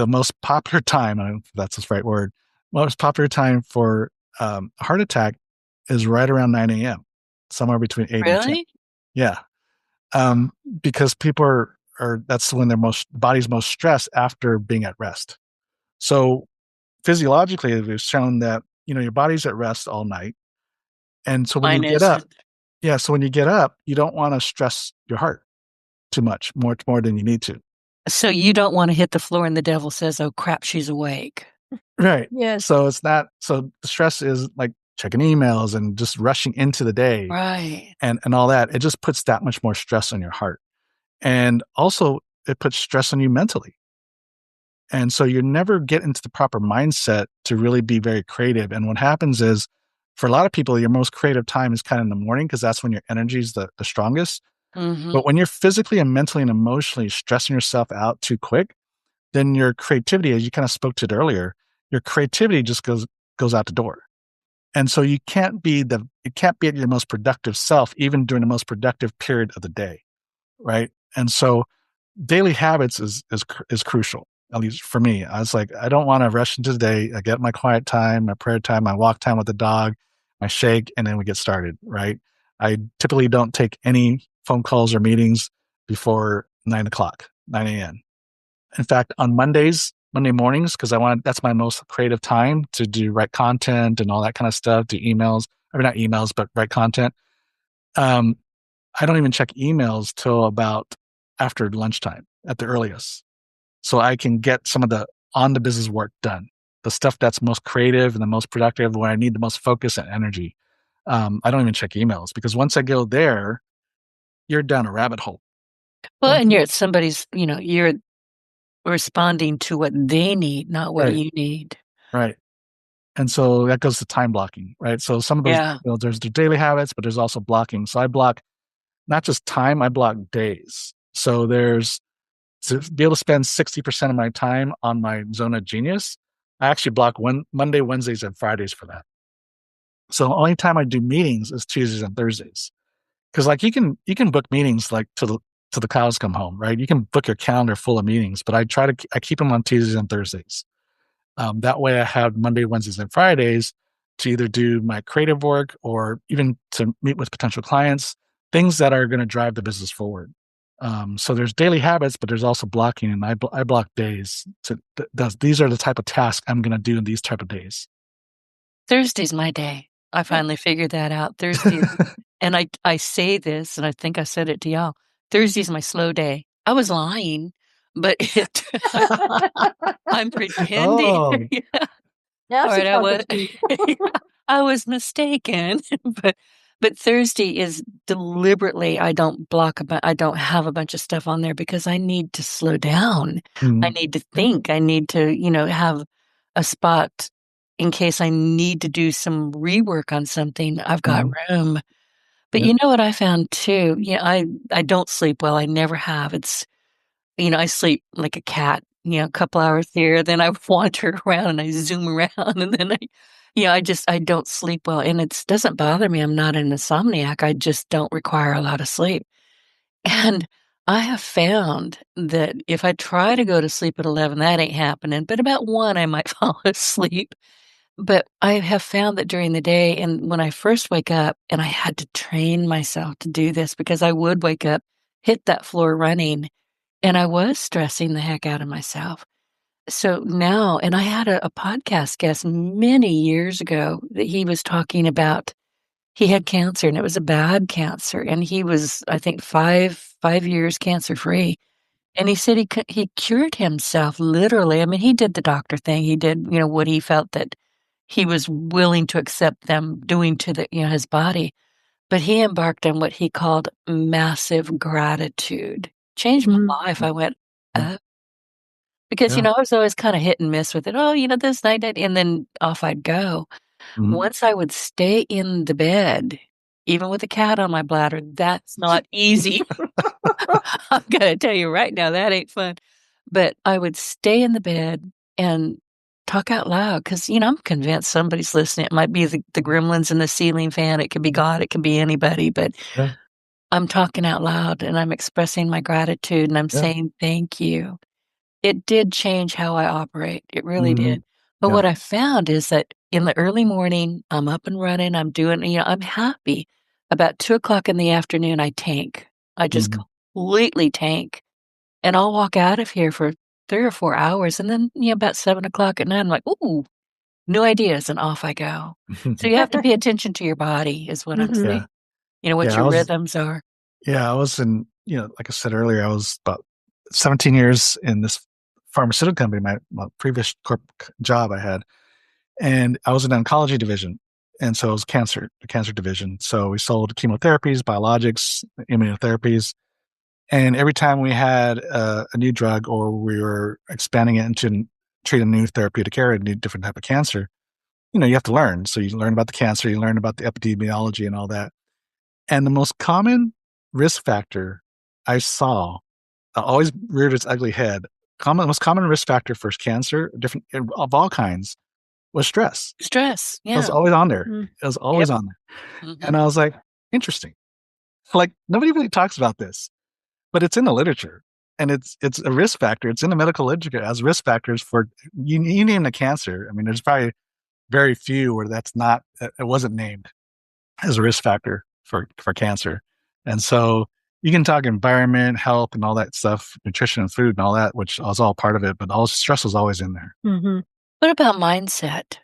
most popular time, I don't know if that's the right word, most popular time for a heart attack is right around 9 a.m., somewhere between 8 and 10. Really? Yeah. Because people are that's when their body's most stressed after being at rest. So physiologically, we've shown that, your body's at rest all night. And so when you Mine get up, isn't. yeah, so when you get up, you don't want to stress your heart too much, more than you need to. So you don't want to hit the floor and the devil says, "Oh crap, she's awake." Right. Yes. So it's not, so the stress is like checking emails and just rushing into the day Right. and all that. It just puts that much more stress on your heart. And also it puts stress on you mentally. And so you never get into the proper mindset to really be very creative. And what happens is, for a lot of people, your most creative time is kind of in the morning because that's when your energy is the strongest. Mm-hmm. But when you're physically and mentally and emotionally stressing yourself out too quick, then your creativity, as you kind of spoke to it earlier, your creativity just goes out the door. And so you can't be at your most productive self, even during the most productive period of the day, right? And so daily habits is crucial, at least for me. I was like, I don't want to rush into the day. I get my quiet time, my prayer time, my walk time with the dog, my shake, and then we get started, right? I typically don't take any phone calls or meetings before 9 o'clock, 9 a.m. In fact, on Monday mornings, because that's my most creative time to write content and all that kind of stuff, do emails, I mean, not emails, but write content. Um, I don't even check emails till about after lunchtime at the earliest. So I can get some of the on the business work done, the stuff that's most creative and the most productive, where I need the most focus and energy. I don't even check emails because once I go there, you're down a rabbit hole. Well, Once and you- you're responding to what they need, not what right, you need. right. And so that goes to time blocking, right? So some of those, Yeah. there's the daily habits, but there's also blocking. So I block not just time, I block days. So there's to be able to spend 60% of my time on my zone of genius. I actually block Monday, Wednesdays, and Fridays for that. So the only time I do meetings is Tuesdays and Thursdays. Cause like you can book meetings like to the cows come home, right? You can book your calendar full of meetings, but I keep them on Tuesdays and Thursdays. That way I have Monday, Wednesdays, and Fridays to either do my creative work or even to meet with potential clients, things that are going to drive the business forward. So there's daily habits, but there's also blocking, and I block days. These are the type of tasks I'm going to do in these type of days. Thursday's my day. I finally figured that out. Thursday, and I say this, and I think I said it to y'all. Thursday's my slow day. I was lying, but I'm pretending. Oh, Yeah. Now All she's right, talking to you. I was mistaken, but Thursday is deliberately I don't I don't have a bunch of stuff on there because I need to slow down. I mm, need to think. I need to, have a spot in case I need to do some rework on something. I've got mm, room. But yeah, you know what I found too? I don't sleep well. I never have. I sleep like a cat, a couple hours here, then I wander around and I zoom around and then I don't sleep well and it doesn't bother me. I'm not an insomniac. I just don't require a lot of sleep. And I have found that if I try to go to sleep at 11, that ain't happening. But about 1, I might fall asleep. But I have found that during the day and when I first wake up, and I had to train myself to do this because I would wake up, hit that floor running, and I was stressing the heck out of myself. So now and I had a podcast guest many years ago that he was talking about he had cancer, and it was a bad cancer, and he was, I think, 5 years cancer-free, and he said he cured himself literally. I mean, he did the doctor thing. He did, what he felt that he was willing to accept them doing to his body, but he embarked on what he called massive gratitude. Changed my life. I went, Yeah. because, Yeah. I was always kinda hit and miss with it. "Oh, this night," and then off I'd go. Mhm. Once I would stay in the bed, even with a cat on my bladder, that's not easy. I'm gonna tell you right now, that ain't fun. But I would stay in the bed and talk out loud because I'm convinced somebody's listening. It might be the gremlins in the ceiling fan, it could be God, it could be anybody, but Yeah. I'm talking out loud, and I'm expressing my gratitude, and I'm Yeah. saying, "Thank you." It did change how I operate, it really Mhm. did. But Yeah. what I found is that in the early morning, I'm up and running, I'm doing I'm happy. About 2 o'clock in the afternoon, I tank. I just Mhm. completely tank, and I'll walk out of here for 3 or 4 hours, and then, about 7 o'clock at night, I'm like, "Ooh, new ideas," and off I go. So you have to pay attention to your body is what I'm Mhm. Yeah. saying. What Yeah. your rhythms are. I was in, like I said earlier, I was about 17 years in this pharmaceutical company, my previous job I had, and I was in the oncology division. And so it was the cancer division. So we sold chemotherapies, biologics, immunotherapies. And every time we had a new drug or we were expanding it into treat a new therapeutic area, a new different type of cancer, you have to learn. So you learn about the cancer, you learn about the epidemiology and all that. And the most common risk factor I saw always reared its ugly head. Most common risk factor for cancer, different of all kinds, was stress. Stress, It was yeah. always on there. Mm. It was always Yep. on there. And Mhm. I was like, interesting. Like nobody really talks about this, but it's in the literature. And it's a risk factor. It's in the medical literature as risk factors for you name the cancer. I mean, there's probably very few where that's not it wasn't named as a risk factor for cancer. And so you can talk environment, health, and all that stuff, nutrition and food and all that, which was all part of it, but all stress was always in there. Mhm. What about mindset?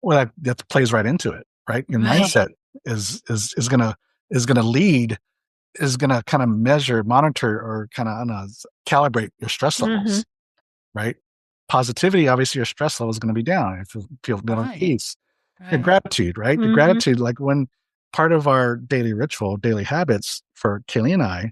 Well, that plays right into it, right? Your Right. mindset is gonna lead, is gonna kind of measure, monitor, or kind of calibrate your stress Mhm. levels, right? Positivity, obviously, your stress level is going to be down if you feel more at Right. peace. Your Right. gratitude, right? The Mhm. gratitude, like when part of our daily ritual, daily habits for Kay Lee and I,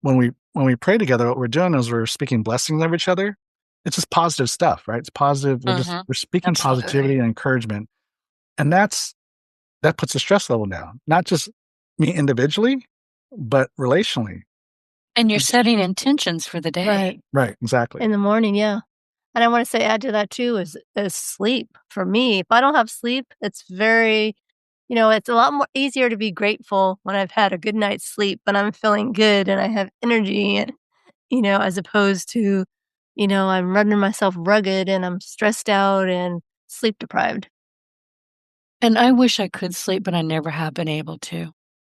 when we pray together, what we're doing is we're speaking blessings of each other. It's just positive stuff, right? It's positive. Mhm. We're speaking positivity Absolutely. and encouragement, and that puts the stress level down. Not just me individually, but relationally. And you're And- setting intentions for the Right. day. Right? Exactly. In the morning, yeah. And I wanna say add to that too is sleep. For me, if I don't have sleep, it's very it's a lot more easier to be grateful when I've had a good night's sleep, and I'm feeling good and I have energy and, as opposed to, I'm running myself rugged and I'm stressed out and sleep deprived. And I wish I could sleep, but I never have been able to.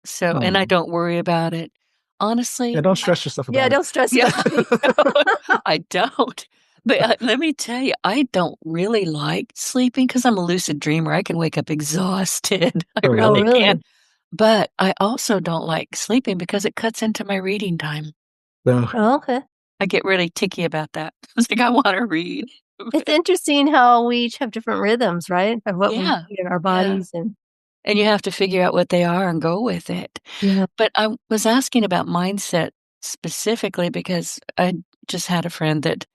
So and I Oh, don't worry about it. yeah. Honestly, Don't stress yourself Yeah, about it. don't stress yeah, about it. I don't. But, let me tell you, I don't really like sleeping because 'cause I'm a lucid dreamer. I can wake up exhausted. I Oh, Oh, really really? can. really? But I also don't like sleeping because it cuts into my reading time. No. Oh, okay. I get really ticky about that. It's like I wanna read. It's interesting how we each have different rhythms, right? Of what we Yeah, need in our yeah. bodies and And you have to figure out what they are and go with it. yeah. But I was asking about mindset specifically because I just had a friend that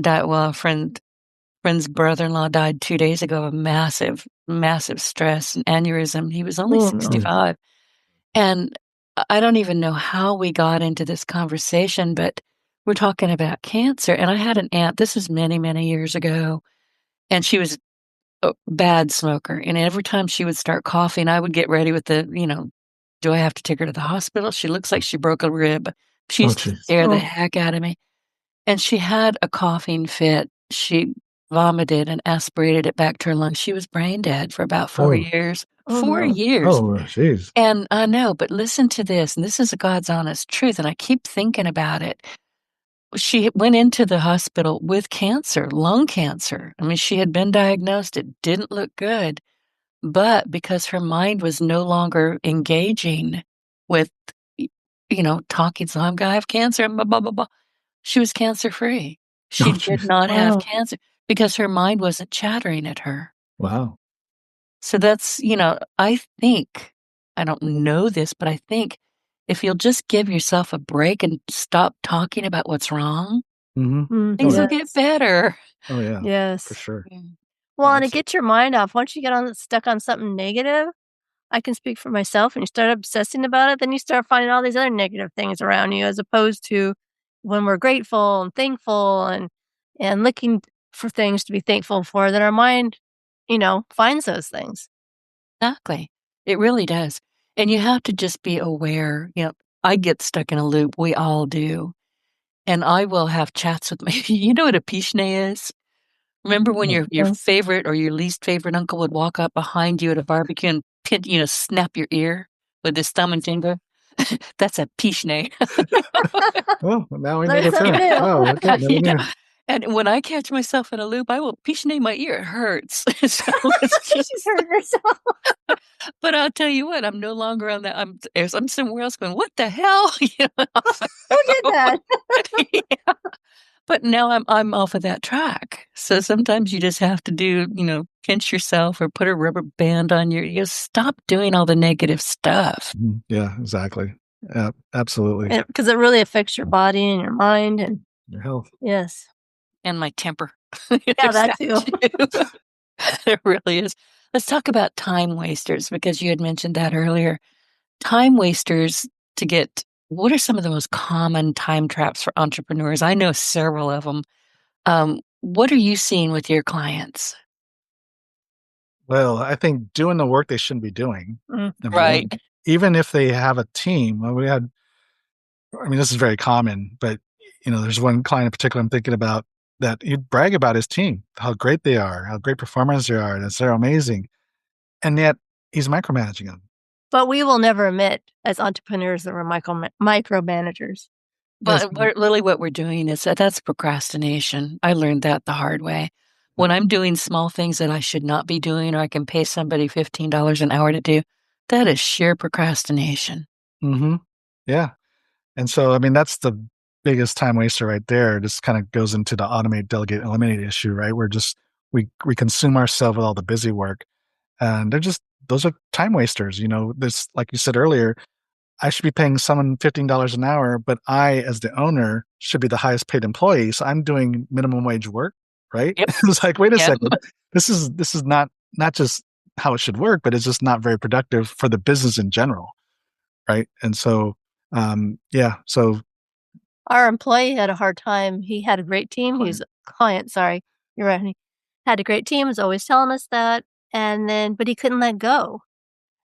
died well, friend's brother-in-law died 2 days ago of massive, massive stress and aneurysm. He was only Oh, no. 65. And I don't even know how we got into this conversation, but we're talking about cancer, and I had an aunt, this was many, many years ago, and she was a bad smoker, and every time she would start coughing, I would get ready with do I have to take her to the hospital? She looks like she broke a rib. She Oh, used to jeez. scare the Oh, heck out of me, and she had a coughing fit. She vomited and aspirated it back to her lungs. She was brain dead for about 4 years. Oh, 4 no. years. Oh, jeez. And I know, but listen to this, and this is God's honest truth, and I keep thinking about it. She went into the hospital with cancer, lung cancer. I mean, she had been diagnosed. It didn't look good. But because her mind was no longer engaging with, talking, so I'm gonna have cancer, blah, blah, blah, blah. She was cancer-free. She Oh, did jeez. not have Wow. cancer because her mind wasn't chattering at her. Wow. So that's, I think, I don't know this, but I think if you'll just give yourself a break and stop talking about what's wrong, Mm-hmm. things will Yes. get better. Oh, yeah. For Yes. sure. Well, and to Absolutely. get your mind off, once you get stuck on something negative, I can speak for myself, and you start obsessing about it, then you start finding all these other negative things around you, as opposed to when we're grateful and thankful and looking for things to be thankful for, then our mind, finds those things. Exactly. It really does. And you have to just be aware. I get stuck in a loop. We all do. And I will have chats with my you know what a piche is? Remember when your No. favorite or your least favorite uncle would walk up behind you at a barbecue and snap your ear with his thumb and finger? That's a piche. Well, now we know Learn the something term. new. Oh, okay. Never Yeah. knew. And when I catch myself in a loop, I will piche my ear. It hurts. So it's She's just hurt herself. but I'll tell you what, I'm no longer on that. I'm somewhere else going, "What the hell?" Who did that? Yeah. But now I'm off of that track. So sometimes you just have to do, pinch yourself or put a rubber band on stop doing all the negative stuff. Mhm. Yeah, exactly. Yeah, absolutely. Because it really affects your body and your mind, and Your health. yes. And my temper. Yeah, There's that that too. too. There really is. Let's talk about time wasters because you had mentioned that earlier. Time wasters to get what are some of the most common time traps for entrepreneurs? I know several of them. What are you seeing with your clients? Well, I think doing the work they shouldn't be doing, Mm. number Right. one. Even if they have a team, this is very common, but there's one client in particular I'm thinking about that he'd brag about his team, how great they are, how great performers they are, that they're amazing. And yet he's micromanaging them. But we will never admit as entrepreneurs that we're micromanagers. Yes. But Lily, what we're doing is that's procrastination. I learned that the hard way. When I'm doing small things that I should not be doing, or I can pay somebody $15 an hour to do, that is sheer procrastination. Mm-hmm. Yeah. And so, that's the biggest time waster right there. Just kind of goes into the automate, delegate, eliminate issue, right? We're just, we consume ourselves with all the busy work. And those are time wasters. This, like you said earlier, I should be paying someone $15 an hour, but I, as the owner, should be the highest paid employee. So I'm doing minimum wage work, right? Yep. It's like, wait a Yep. second. This is not just how it should work, but it's just not very productive for the business in general. Right. And so, yeah. So, Our employee had a hard time. He had a great team. He was a client, sorry. You're right, honey. Had a great team, was always telling us that, but he couldn't let go.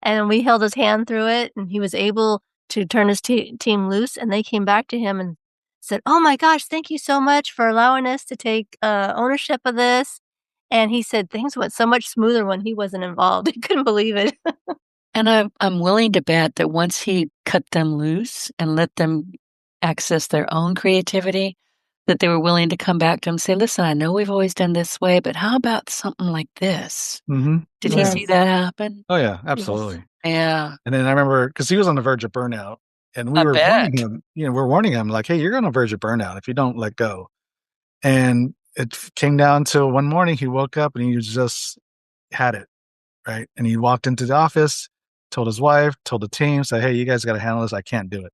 And we held his hand through it, and he was able to turn his team loose, and they came back to him and said, "Oh my gosh, thank you so much for allowing us to take, ownership of this." And he said things went so much smoother when he wasn't involved. He couldn't believe it. And I'm willing to bet that once he cut them loose and let them access their own creativity, that they were willing to come back to him and say, "Listen, I know we've always done this way, but how about something like this?" Did he see Yes. that happen? oh yeah, Yes. absolutely. Yeah, And then I remember because he was on the verge of burnout, and we I were warning bet. him. We're warning him like, "Hey, you're on the verge of burnout if you don't let go." And it came down to one morning he woke up and he just had it right, and he walked into the office, told his wife, told the team, said, "Hey, you guys got to handle this. I can't do it."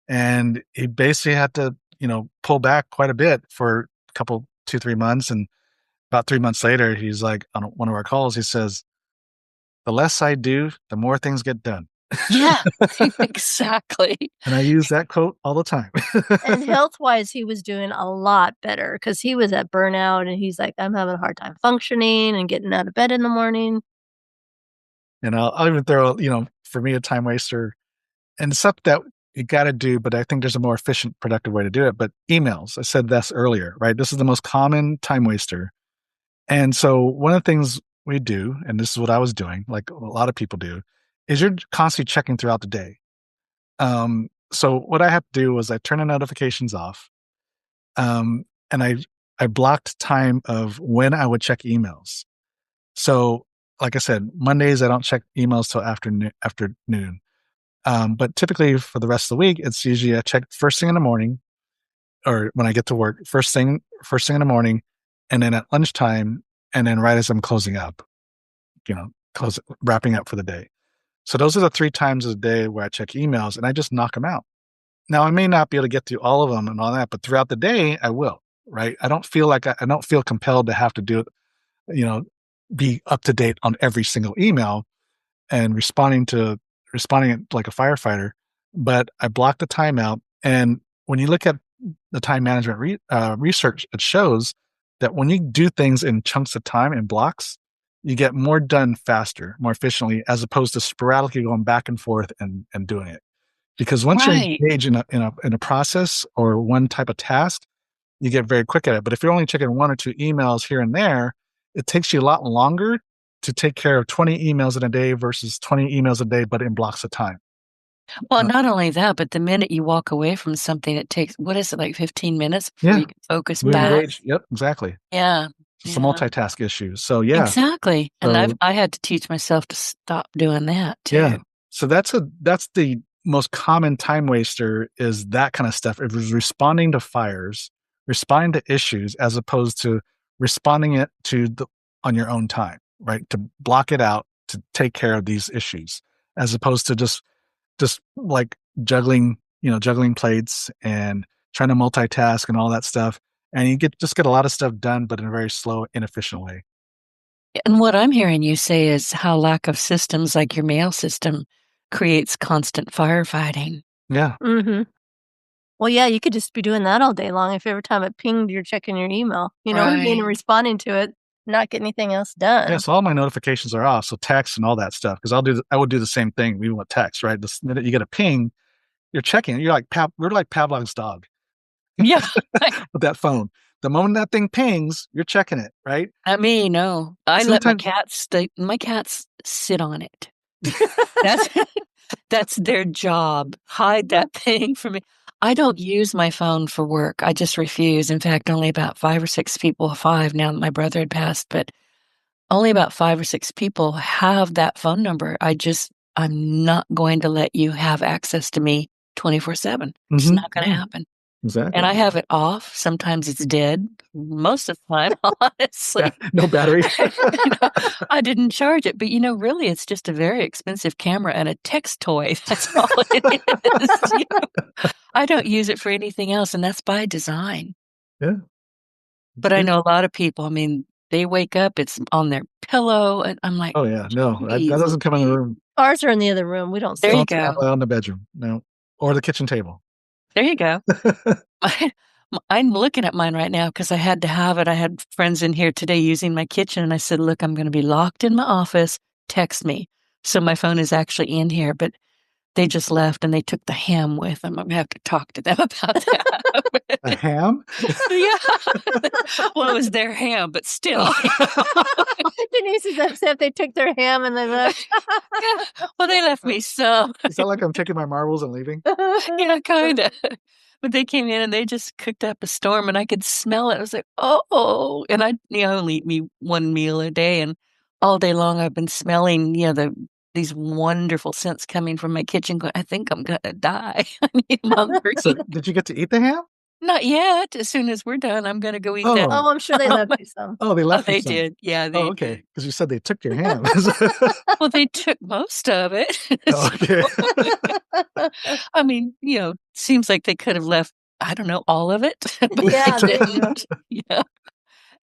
And he basically had to, pull back quite a bit for a couple, 2, 3 months, and about 3 months later, he's like on one of our calls, he says, "The less I do, the more things get done." Yeah, exactly. And I use that quote all the time. And health-wise, he was doing a lot better because he was at burnout, and he's like, "I'm having a hard time functioning and getting out of bed in the morning." And I'll even throw, for me, a time waster and stuff that you got to do, but I think there's a more efficient, productive way to do it. But emails, I said this earlier, right? This is the most common time waster. And so one of the things we do, and this is what I was doing, like a lot of people do, is you're constantly checking throughout the day. So what I had to do was I turned the notifications off, and I blocked time of when I would check emails. So, like I said, Mondays I don't check emails till afternoon. But typically for the rest of the week, it's usually I check first thing in the morning, or when I get to work, first thing in the morning, and then at lunchtime, and then right as I'm closing up, wrapping up for the day. So those are the 3 times a day where I check emails, and I just knock them out. Now I may not be able to get through all of them and all that, but throughout the day I will. Right? I don't feel like I don't feel compelled to have to do it. Be up to date on every single email and responding it like a firefighter. But I block the time out, and when you look at the time management research, it shows that when you do things in chunks of time in blocks, you get more done faster, more efficiently, as opposed to sporadically going back and forth and doing it. Because once you're Right. engaged in a process or one type of task, you get very quick at it. But if you're only checking 1 or 2 emails here and there, it takes you a lot longer to take care of 20 emails in a day versus 20 emails a day, but in blocks of time. Well, not only that, but the minute you walk away from something, it takes, what is it, like 15 minutes before Yeah. you can focus You're back? engaged. Yep, exactly. Yeah. It's a Yeah. multitask issue. So yeah. Exactly. And So, I had to teach myself to stop doing that too. yeah. So that's the most common time waster, is that kind of stuff. It was responding to fires, responding to issues, as opposed to responding it on your own time, right? To block it out, to take care of these issues, as opposed to just like juggling plates and trying to multitask and all that stuff. And you get a lot of stuff done, but in a very slow, inefficient way. And what I'm hearing you say is how lack of systems like your mail system creates constant firefighting. Yeah. Mm-hmm. Well, yeah, you could just be doing that all day long. If every time it pinged, you're checking your email. You know what I mean? And Right. responding to it, not getting anything else done. Yeah. So all my notifications are off. So text and all that stuff. Because I would do the same thing even with text, right? The minute you get a ping, you're checking. We're like Pavlov's dog Yeah. with that phone. The moment that thing pings, you're checking it, right? Not me, no. I let my Sometimes- cats sit on it. That's their job. Hide that thing from me. I don't use my phone for work. I just refuse. In fact, only about 5 or 6 people, 5 now that my brother had passed, but only about 5 or 6 people have that phone number. I'm not going to let you have access to me 24/7. It's not going to happen. Exactly. And I have it off. Sometimes it's dead. Most of the time, honestly. No battery. I didn't charge it, but really, it's just a very expensive camera and a text toy. That's all it is. I don't use it for anything else, and that's by design. Yeah. But I know a lot of people, they wake up, it's on their pillow, and I'm like, oh yeah, no, that "Geez, doesn't come in the room. Ours are in the other room. We don't see There you them. go. Don't have it in the bedroom, no, or the kitchen table. There you go." I'm looking at mine right now because I had to have it. I had friends in here today using my kitchen, and I said, "Look, I'm going to be locked in my office. Text me." So my phone is actually in here, but they just left and they took the ham with them. I'm going to have to talk to them about that. A ham? Yeah. Well, it was their ham, but still. Denise is upset they took their ham and they left. Yeah. Well, they left me some. Is that like I'm taking my marbles and leaving? Yeah, kind of. But they came in and they just cooked up a storm, and I could smell it. I was like, oh. And I only eat me 1 meal a day, and all day long I've been smelling, these wonderful scents coming from my kitchen. Going, I think I'm gonna die. I'm hungry. So, did you get to eat the ham? Not yet. As soon as we're done, I'm gonna go eat that. Oh, I'm sure they left you some. Oh, they Oh, left. they you some. did. Yeah, they Oh, okay. did. Because you said they took your ham. Well, they took most of it. Oh, okay. Seems like they could have left, I don't know, all of it, but Yeah, they there you go. didn't. Yeah.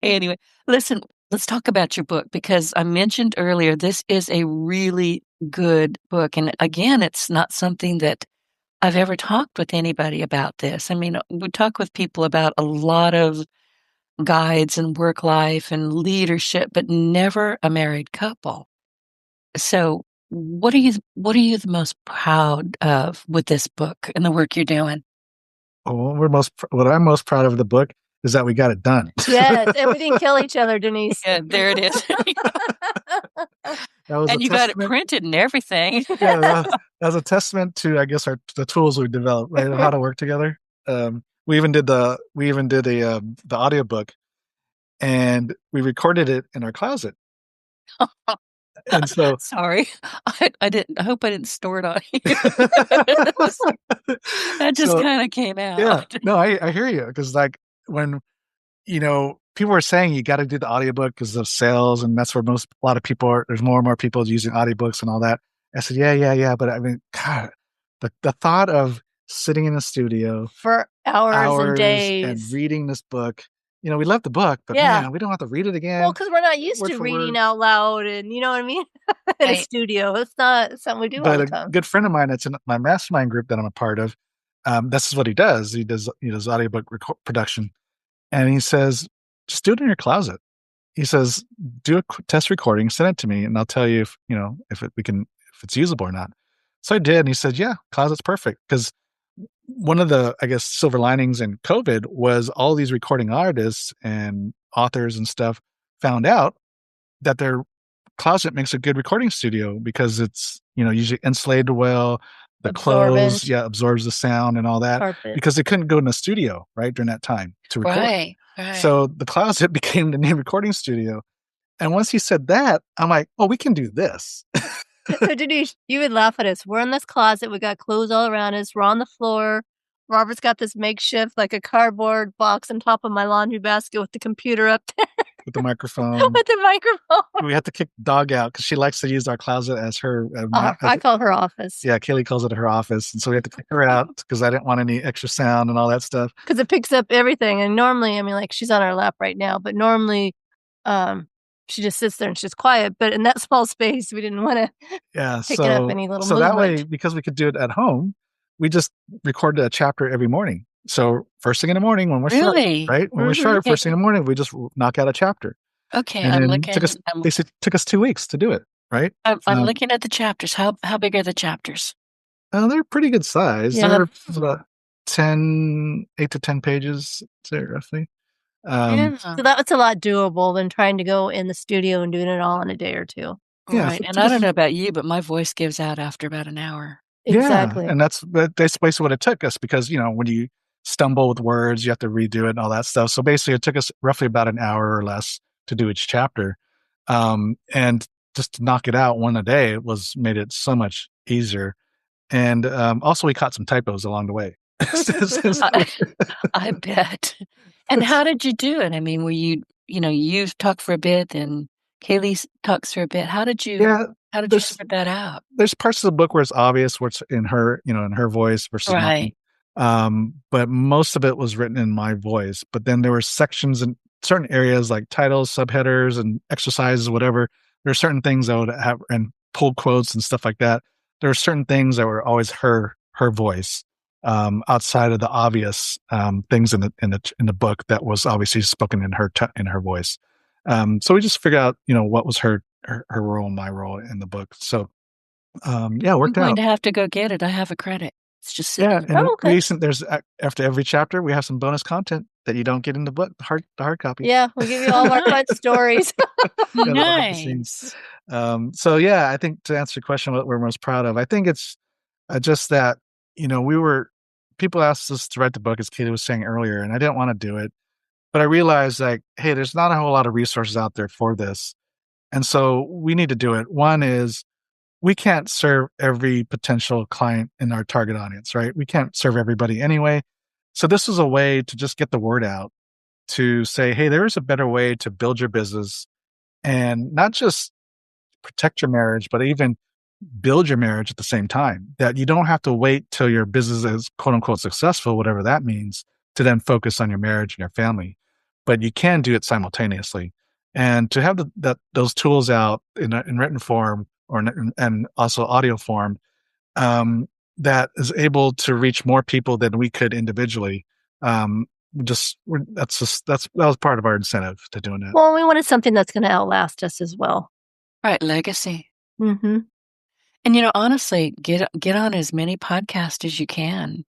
Anyway, listen, let's talk about your book, because I mentioned earlier, this is a really good book. And again, it's not something that I've ever talked with anybody about this. We talk with people about a lot of guides and work life and leadership, but never a married couple. So what are you the most proud of with this book and the work you're doing? What I'm most proud of the book is that we got it done. Yes, and we didn't kill each other, Denise. Yeah, there it is. That was And a you got it testament. printed and everything. Yeah, that was a testament to, I guess, the tools we developed, right, of how to work together. We even did the audiobook, and we recorded it in our closet. And so, Sorry, I didn't. I hope I didn't store it on you. That just so kind of came out. yeah, no, I hear you, because like when people were saying you got to do the audiobook because of sales, and that's where a lot of people are. There's more and more people using audiobooks and all that. I said, yeah, but I mean, God, the thought of sitting in a studio for hours and and days. reading this book. We love the book, but Yeah. man, we don't have to read it again. Well, because we're not used word to for reading word. out loud, and you know what I mean? In a Right. studio. It's not something we do all But the a time. good friend of mine that's in my mastermind group that I'm a part of, this is what he does. He does audiobook production, and he says, just do it in your closet. He says, do a test recording, send it to me, and I'll tell you if it's usable or not. So I did, and he said, yeah, closet's perfect, because one of the, I guess, silver linings in COVID was all these recording artists and authors and stuff found out that their closet makes a good recording studio, because it's usually insulated well, the clothes absorbs the sound and all that, Carpet. because they couldn't go in the studio right during that time to record. Right. So the closet became the new recording studio. And once he said that, I'm like, oh, we can do this. So Denise, you would laugh at us. We're in this closet. We got clothes all around us. We're on the floor. Robert's got this makeshift, like a cardboard box on top of my laundry basket with the computer up there. With the microphone. With the microphone. We had to kick the dog out because she likes to use our closet as her. I call her office. Yeah, Kay Lee calls it her office. And so we had to kick her out because I didn't want any extra sound and all that stuff. Because it picks up everything. And normally, I mean, like, she's on our lap right now, but normally she just sits there and she's quiet. But in that small space, we didn't want to pick it up any little movement. That way, because we could do it at home, we just recorded a chapter every morning. So first thing in the morning when we're sharp, right? When we're sharp, first thing in the morning, we just knock out a chapter. Okay, and I'm then looking. It took us 2 weeks to do it, right? I'm looking at the chapters. How big are the chapters? They're pretty good size. Yeah. They're about 8 to 10 pages, roughly. So that's a lot doable than trying to go in the studio and doing it all in a day or two. Yeah, right. And I don't know about you, but my voice gives out after about an hour. Exactly. Yeah, and that's basically what it took us, because when you stumble with words, you have to redo it and all that stuff. So basically, it took us roughly about an hour or less to do each chapter, and just to knock it out one a day made it so much easier. And also, we caught some typos along the way. I bet. And how did you do it? I mean, were you talk for a bit and Kaylee talks for a bit. How did you spread that out? There's parts of the book where it's obvious what's in her, in her voice versus right. mine. But most of it was written in my voice. But then there were sections in certain areas like titles, subheaders, and exercises, whatever. There are certain things I would have, and pull quotes and stuff like that. There are certain things that were always her voice, outside of the obvious things in the book that was obviously spoken in her voice. So we just figured out, what was her role and my role in the book. So it worked out. I'm going to have to go get it. I have a credit. It's just sitting there. And there's, after every chapter, we have some bonus content that you don't get in the book, the hard copy. Yeah, we give you all of our fun stories. Nice. So yeah, I think to answer your question, what we're most proud of, I think it's just that, people asked us to write the book, as Katie was saying earlier, and I didn't want to do it. But I realized, like, hey, there's not a whole lot of resources out there for this. And so we need to do it. One is, we can't serve every potential client in our target audience, right? We can't serve everybody anyway. So this is a way to just get the word out, to say, hey, there is a better way to build your business and not just protect your marriage, but even build your marriage at the same time. That you don't have to wait till your business is quote unquote successful, whatever that means, to then focus on your marriage and your family. But you can do it simultaneously. And to have those tools out in written form and also audio form, that is able to reach more people than we could individually. That was part of our incentive to doing that. Well, we wanted something that's going to outlast us as well. Right, legacy. Mm-hmm. And honestly, get on as many podcasts as you can.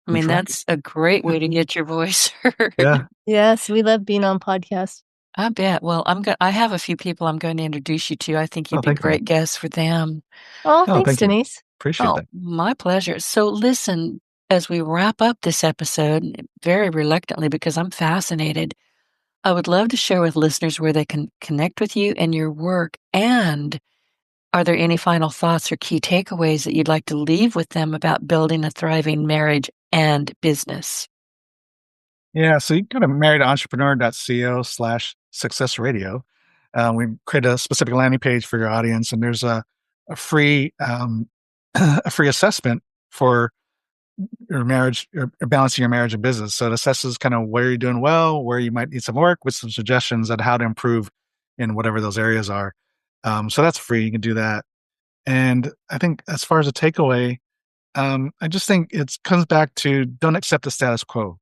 I mean, That's right. that's a great way to get your voice heard. Yeah. Yes, we love being on podcasts. I bet. Well, I have a few people I'm going to introduce you to. I think you'd Oh, be thank you. great guests for them. Oh, Oh, thanks, thank you. Denise. Appreciate Oh, that. my pleasure. So listen, as we wrap up this episode, very reluctantly because I'm fascinated, I would love to share with listeners where they can connect with you and your work. And are there any final thoughts or key takeaways that you'd like to leave with them about building a thriving marriage and business? Yeah, so you can go to marriedentrepreneur.co/success radio. We create a specific landing page for your audience, and there's a free a free assessment for your marriage, or balancing your marriage and business. So it assesses kind of where you're doing well, where you might need some work, with some suggestions on how to improve in whatever those areas are. So that's free. You can do that. And I think as far as a takeaway, I just think it comes back to don't accept the status quo.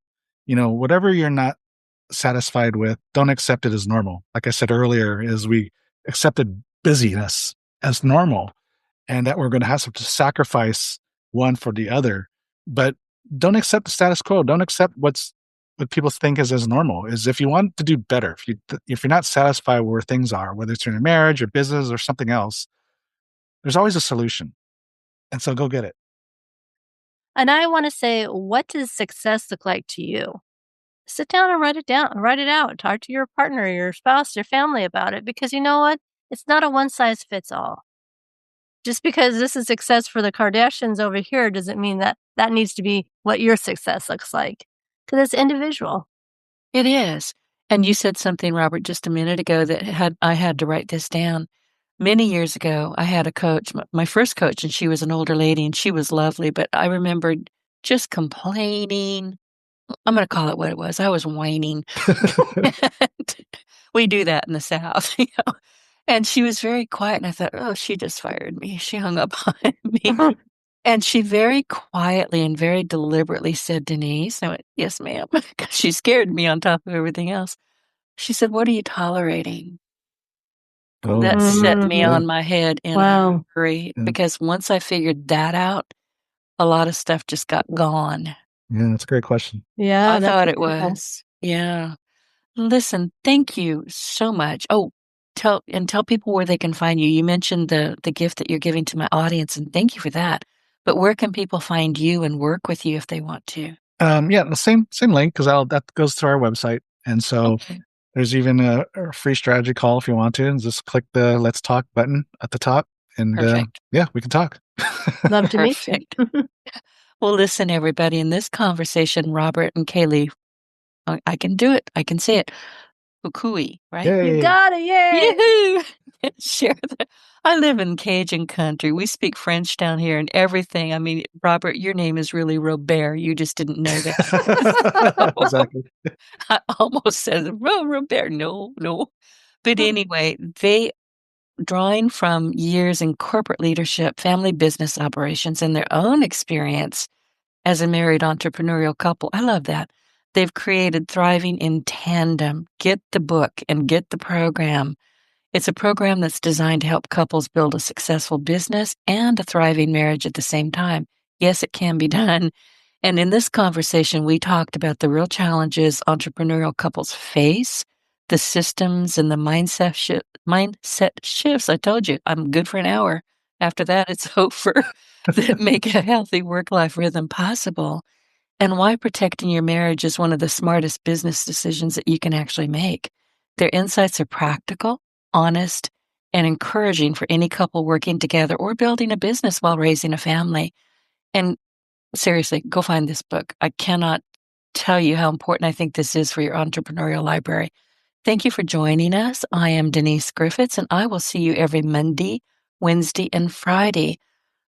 Whatever you're not satisfied with, don't accept it as normal. Like I said earlier, is we accepted busyness as normal, and that we're going to have to sacrifice one for the other. But don't accept the status quo. Don't accept what people think is as normal. Is if you want to do better, if you're not satisfied where things are, whether it's in a marriage or business or something else, there's always a solution. And so go get it. And I want to say, what does success look like to you? Sit down and write it down, write it out. Talk to your partner, your spouse, your family about it, because you know what? It's not a one size fits all. Just because this is success for the Kardashians over here doesn't mean that that needs to be what your success looks like, because it's individual. It is. And you said something, Robert, just a minute ago that I had to write this down. Many years ago, I had a coach, my first coach, and she was an older lady, and she was lovely, but I remembered just complaining. I'm going to call it what it was. I was whining. We do that in the South, And she was very quiet, and I thought, oh, she just fired me. She hung up on me. And she very quietly and very deliberately said, Denise, I went, yes, ma'am, because she scared me on top of everything else. She said, what are you tolerating? Oh, That set me yeah. on my head in a hurry, because once I figured that out, a lot of stuff just got gone. Yeah, that's a great question. Yeah, I thought it wonderful. was. Yeah. Listen, thank you so much. Oh, tell people where they can find you. You mentioned the gift that you're giving to my audience, and thank you for that. But where can people find you and work with you if they want to? Yeah, the same link, because that goes to our website, and so there's even a free strategy call if you want to, and just click the Let's Talk button at the top, and yeah, we can talk. Love to meet you. Well, listen, everybody, in this conversation, Robert and Kay Lee, I can do it. I can say it. Fukui, right? Yay. You got it, yay! Yoo-hoo! I live in Cajun country. We speak French down here and everything. I mean, Robert, your name is really Robert. You just didn't know that. Exactly. I almost said, Robert. No. But anyway, they, drawing from years in corporate leadership, family business operations, and their own experience as a married entrepreneurial couple. I love that. They've created Thriving in Tandem. Get the book and get the program. It's a program that's designed to help couples build a successful business and a thriving marriage at the same time. Yes, it can be done. And in this conversation, we talked about the real challenges entrepreneurial couples face, the systems and the mindset shifts. I told you, I'm good for an hour. After that, it's over. That make a healthy work-life rhythm possible, and why protecting your marriage is one of the smartest business decisions that you can actually make. Their insights are practical, honest, and encouraging for any couple working together or building a business while raising a family. And seriously, go find this book. I cannot tell you how important I think this is for your entrepreneurial library. Thank you for joining us. I am Denise Griffitts, and I will see you every Monday, Wednesday, and Friday.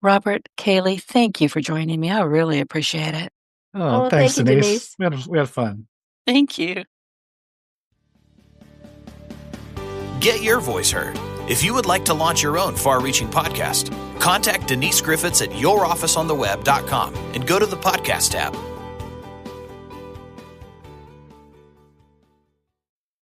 Robert, Kay Lee, thank you for joining me. I really appreciate it. Oh, thank thanks, you, Denise. Denise. We had fun. Thank you. Get your voice heard. If you would like to launch your own far-reaching podcast, contact Denise Griffitts at yourofficeontheweb.com and go to the podcast tab.